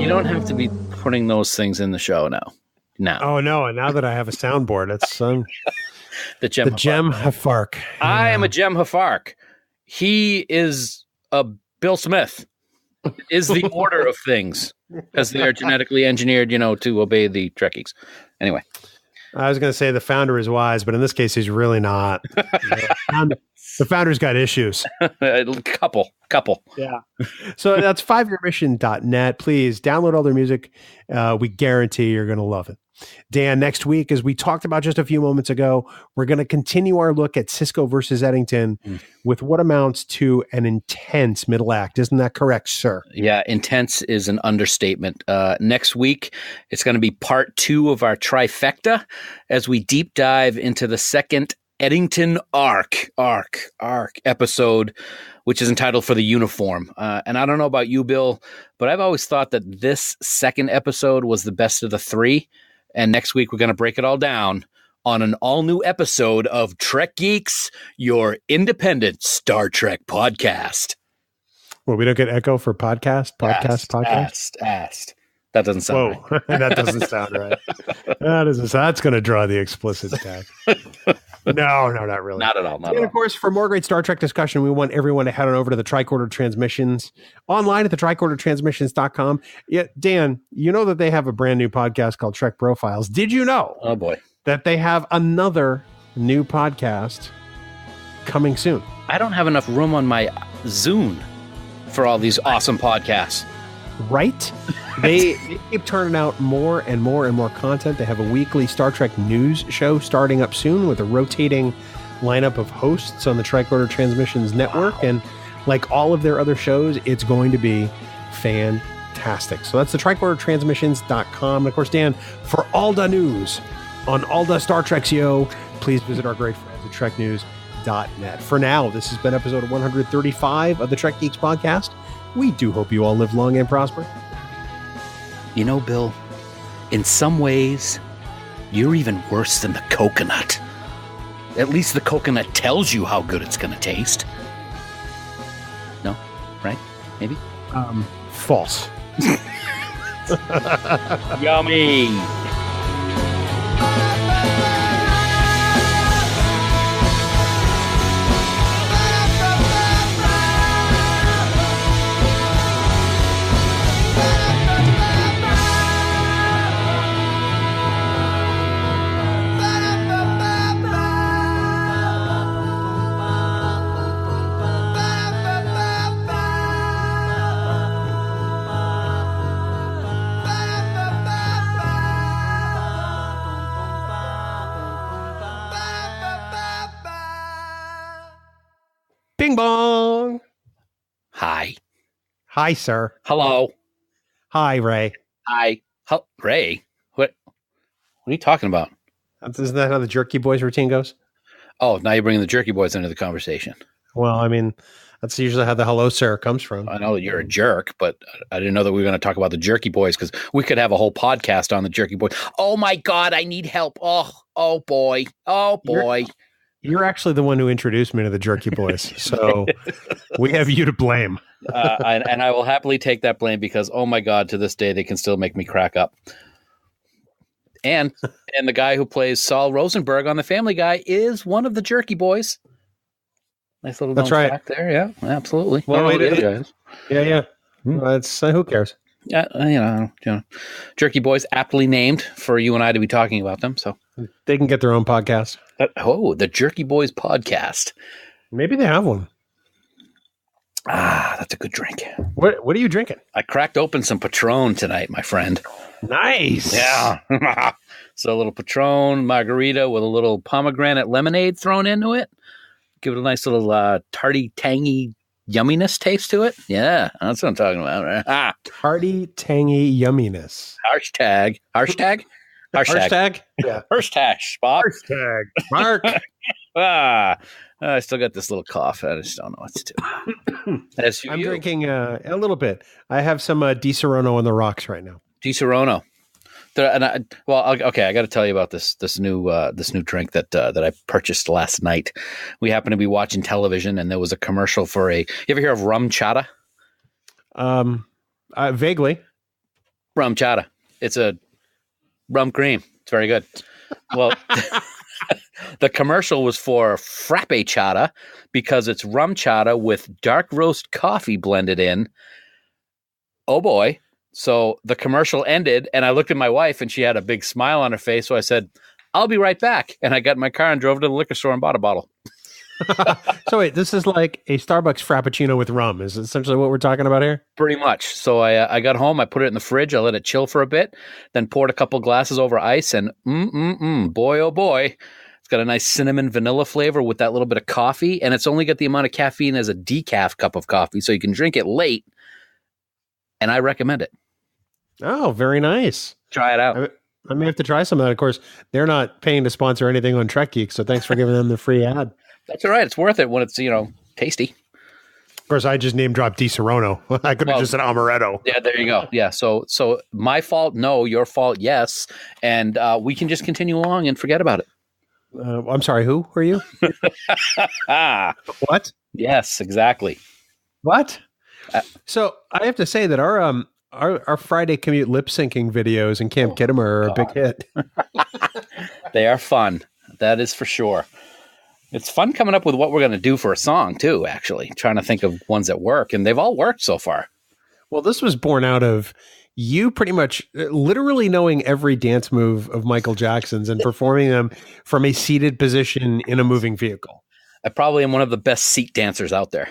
S1: don't have to be putting those things in the show now. No.
S3: Oh, no. And now that I have a soundboard, it's
S1: the Gem
S3: Hafark.
S1: I am a Gem Hafark. He is a Bill Smith. Is the order of things, because they are genetically engineered, to obey the Trekkies. Anyway.
S3: I was going to say the founder is wise, but in this case, he's really not. The founder's got issues.
S1: Couple.
S3: Yeah. So that's 5yearmission.net. Please download all their music. We guarantee you're going to love it. Dan, next week, as we talked about just a few moments ago, we're going to continue our look at Sisko versus Eddington with what amounts to an intense middle act. Isn't that correct, sir?
S1: Yeah, intense is an understatement. Next week, it's going to be part 2 of our trifecta as we deep dive into the second Eddington Arc episode, which is entitled For the Uniform. And I don't know about you, Bill, but I've always thought that this second episode was the best of the 3. And next week, we're going to break it all down on an all-new episode of Trek Geeks, your independent Star Trek podcast.
S3: Well, we don't get echo for podcast.
S1: That doesn't sound right.
S3: That doesn't sound right. That's going to draw the explicit tag. No, not really.
S1: Not at all.
S3: And of course, for more great Star Trek discussion, we want everyone to head on over to the Tricorder Transmissions online at the tricordertransmissions.com. Yeah, Dan, you know that they have a brand new podcast called Trek Profiles. Did you know?
S1: Oh boy,
S3: that they have another new podcast coming soon?
S1: I don't have enough room on my Zune for all these awesome podcasts.
S3: Right? They keep turning out more and more content. They have a weekly Star Trek news show starting up soon with a rotating lineup of hosts on the Tricorder Transmissions Network. Wow. And like all of their other shows, it's going to be fantastic. So that's the tricordertransmissions.com. And of course, Dan, for all the news on all the Star Treks, please visit our great friends at treknews.net. For now, this has been episode 135 of the Trek Geeks podcast. We do hope you all live long and prosper.
S1: You know, Bill, in some ways, you're even worse than the coconut. At least the coconut tells you how good it's going to taste. No? Right? Maybe?
S3: False.
S1: Yummy!
S3: Bing bong.
S1: Hi.
S3: Hi, sir.
S1: Hello.
S3: Hi, Ray.
S1: Hi. Ray? What are you talking about?
S3: Isn't that how the Jerky Boys routine goes?
S1: Oh, now you're bringing the Jerky Boys into the conversation.
S3: Well, I mean, that's usually how the hello, sir comes from.
S1: I know that you're a jerk, but I didn't know that we were going to talk about the Jerky Boys because we could have a whole podcast on the Jerky Boys. Oh, my God, I need help. Oh, boy. Oh, boy.
S3: You're actually the one who introduced me to the Jerky Boys, so we have you to blame.
S1: And I will happily take that blame because, oh my God, to this day, they can still make me crack up. And the guy who plays Saul Rosenberg on The Family Guy is one of the Jerky Boys. Nice little fact there. Yeah, absolutely.
S3: Well, yeah. It's who cares?
S1: You know, Jerky Boys, aptly named for you and I to be talking about them. So
S3: they can get their own podcast.
S1: The Jerky Boys podcast.
S3: Maybe they have one.
S1: That's a good drink.
S3: What are you drinking?
S1: I cracked open some Patron tonight, my friend.
S3: Nice.
S1: Yeah. So a little Patron margarita with a little pomegranate lemonade thrown into it. Give it a nice little tarty, tangy yumminess taste to it. Yeah, that's what I'm talking about. Right?
S3: Tarty, tangy yumminess.
S1: Hashtag.
S3: Yeah.
S1: Hashtag, Spock.
S3: Hashtag, Mark.
S1: I still got this little cough. I just don't know what to do.
S3: I'm drinking a little bit. I have some Di Serono on the rocks right now.
S1: Di Serono. I got to tell you about this new drink that I purchased last night. We happened to be watching television, and there was a commercial for you ever hear of rum chata?
S3: Vaguely.
S1: Rum chata. It's a rum cream. It's very good. Well, the commercial was for frappe chata because it's rum chata with dark roast coffee blended in. Oh boy. So the commercial ended and I looked at my wife and she had a big smile on her face. So I said, I'll be right back. And I got in my car and drove to the liquor store and bought a bottle.
S3: So wait, this is like a Starbucks Frappuccino with rum. Is essentially what we're talking about here?
S1: Pretty much. So I got home, I put it in the fridge, I let it chill for a bit, then poured a couple glasses over ice and boy, oh boy, it's got a nice cinnamon vanilla flavor with that little bit of coffee. And it's only got the amount of caffeine as a decaf cup of coffee. So you can drink it late. And I recommend it.
S3: Oh, very nice.
S1: Try it out.
S3: I may have to try some of that. Of course, they're not paying to sponsor anything on Trek Geeks, so thanks for giving them the free ad.
S1: That's all right. It's worth it when it's, tasty.
S3: Of course, I just name dropped Di Serono. I could have just said Amaretto.
S1: Yeah, there you go. Yeah, so my fault, no. Your fault, yes. And we can just continue along and forget about it.
S3: I'm sorry, who are you? What?
S1: Yes, exactly.
S3: What? So I have to say that our Friday commute lip syncing videos in Camp Kittimer are a big hit.
S1: They are fun. That is for sure. It's fun coming up with what we're going to do for a song, too, actually. Trying to think of ones that work, and they've all worked so far.
S3: Well, this was born out of you pretty much literally knowing every dance move of Michael Jackson's and performing them from a seated position in a moving vehicle.
S1: I probably am one of the best seat dancers out there.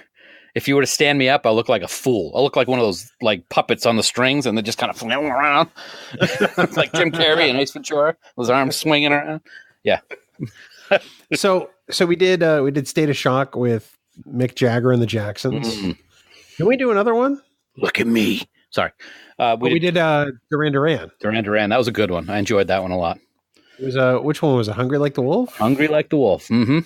S1: If you were to stand me up, I'll look like a fool. I'll look like one of those like puppets on the strings, and they just kind of flailing around, like Jim Carrey and Ace Ventura, those arms swinging around. Yeah.
S3: So we did State of Shock with Mick Jagger and the Jacksons. Can we do another one?
S1: Look at me. Sorry.
S3: We did Duran Duran.
S1: Duran Duran. That was a good one. I enjoyed that one a lot.
S3: It was which one was it? Hungry Like the Wolf?
S1: Hungry Like the Wolf. Mm-hmm.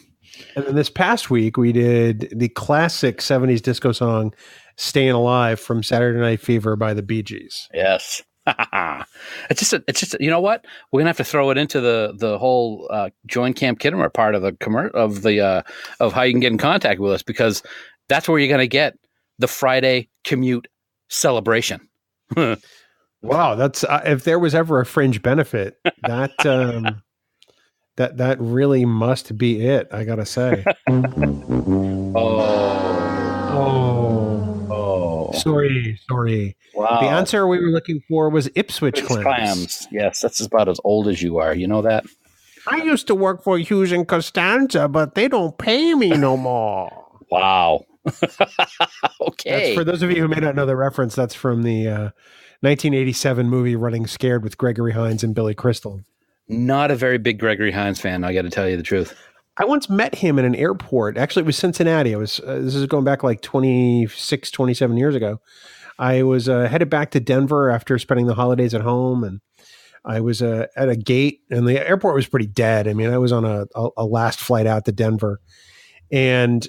S3: And then this past week we did the classic 70s disco song Staying Alive from Saturday Night Fever by the Bee Gees.
S1: Yes. It's just you know what? We're gonna have to throw it into the whole join Camp Kittimer part of the of how you can get in contact with us, because that's where you're gonna get the Friday commute celebration.
S3: Wow, that's if there was ever a fringe benefit, that that really must be it. I gotta say. Sorry.
S1: Wow.
S3: The answer we were looking for was Ipswich clams.
S1: Yes, that's about as old as you are. You know that?
S3: I used to work for Hughes and Costanza, but they don't pay me no more.
S1: Wow. Okay.
S3: That's, for those of you who may not know the reference, that's from the 1987 movie Running Scared with Gregory Hines and Billy Crystal.
S1: Not a very big Gregory Hines fan, I got to tell you the truth.
S3: I once met him in an airport. Actually, it was Cincinnati. This is going back like 26, 27 years ago. I was headed back to Denver after spending the holidays at home, and I was at a gate, and the airport was pretty dead. I mean, I was on a last flight out to Denver, and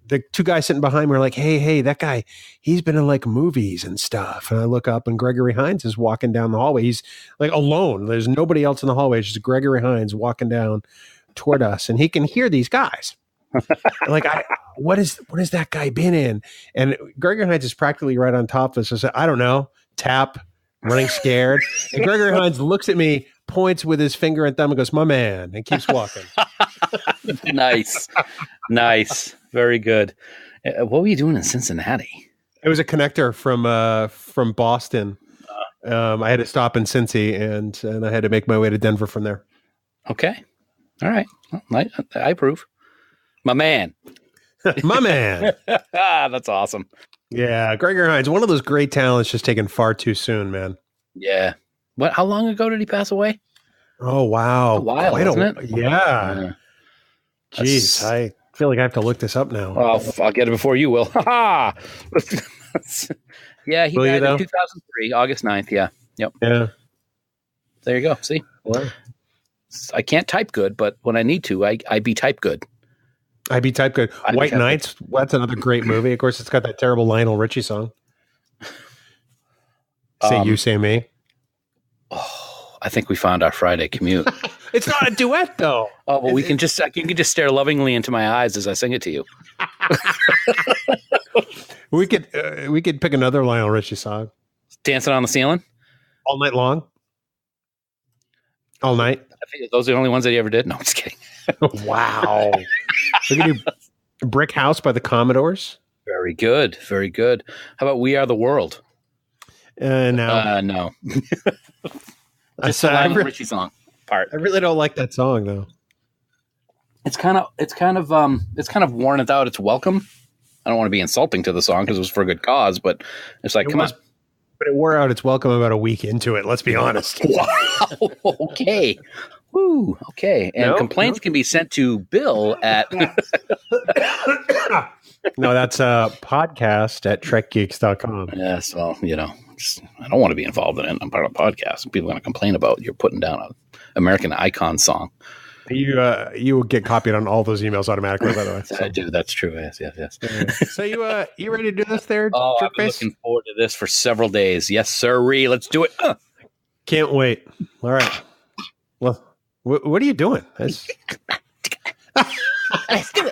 S3: the two guys sitting behind me were like, hey, that guy, he's been in like movies and stuff. And I look up, and Gregory Hines is walking down the hallway. He's like alone. There's nobody else in the hallway. It's just Gregory Hines walking down toward us, and he can hear these guys. Like, what is that guy been in? And Gregory Hines is practically right on top of us. I said, I don't know, Tap, Running Scared. And Gregory Hines looks at me, points with his finger and thumb, and goes, my man, and keeps walking.
S1: Nice. Very good. What were you doing in Cincinnati?
S3: It was a connector from Boston. I had to stop in Cincy, and I had to make my way to Denver from there.
S1: Okay. All right. Well, I approve. My man.
S3: My man.
S1: That's awesome.
S3: Yeah. Gregory Hines, one of those great talents, just taken far too soon, man.
S1: Yeah. How long ago did he pass away?
S3: Oh, wow.
S1: A while, wasn't it?
S3: Yeah. Jeez. I feel like I have to look this up now.
S1: I'll get it before you will. Yeah. He died in 2003, August 9th. Yeah. Yep.
S3: Yeah.
S1: There you go. See?
S3: Wow.
S1: I can't type good, but when I need to, I be type good.
S3: I be type good. White Nights. That's another great movie. Of course, it's got that terrible Lionel Richie song. Say you, say me.
S1: Oh, I think we found our Friday commute.
S3: It's not a duet, though.
S1: Oh, well, you can just stare lovingly into my eyes as I sing it to you.
S3: We could pick another Lionel Richie song.
S1: Dancing on the Ceiling?
S3: All Night Long? All Night?
S1: I think those are the only ones that he ever did. No, I'm just kidding.
S3: Wow. We can do Brick House by the Commodores.
S1: Very good. Very good. How about We Are the World?
S3: No.
S1: Just the Lionel Richie song part.
S3: I really don't like that song, though.
S1: It's kind of worn out its welcome. I don't want to be insulting to the song because it was for a good cause, but it's like, come on.
S3: But it wore out its welcome about a week into it. Let's be honest.
S1: Wow. Okay. Woo. Okay. And complaints can be sent to Bill at.
S3: No, that's a podcast at trekgeeks.com.
S1: Yes. Well, I don't want to be involved in it. I'm part of a podcast. People are going to complain about you're putting down an American Icon song.
S3: You will get copied on all those emails automatically, by the way.
S1: So. I do. That's true. Yes.
S3: So you ready to do this there?
S1: Oh, I've been looking forward to this for several days. Yes, sirree. Let's do it.
S3: Can't wait. All right. Well, what are you doing? Let's do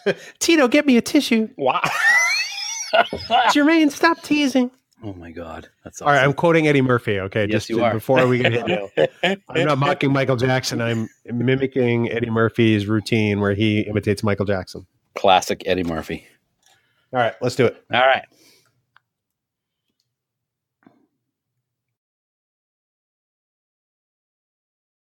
S3: it. Tito, get me a tissue.
S1: Wow.
S3: Jermaine, stop teasing.
S1: Oh my God, that's awesome.
S3: All right, I'm quoting Eddie Murphy. Okay,
S1: Yes, you are.
S3: Before we get hit, I'm not mocking Michael Jackson. I'm mimicking Eddie Murphy's routine where he imitates Michael Jackson.
S1: Classic Eddie Murphy.
S3: All right, let's do it.
S1: All right.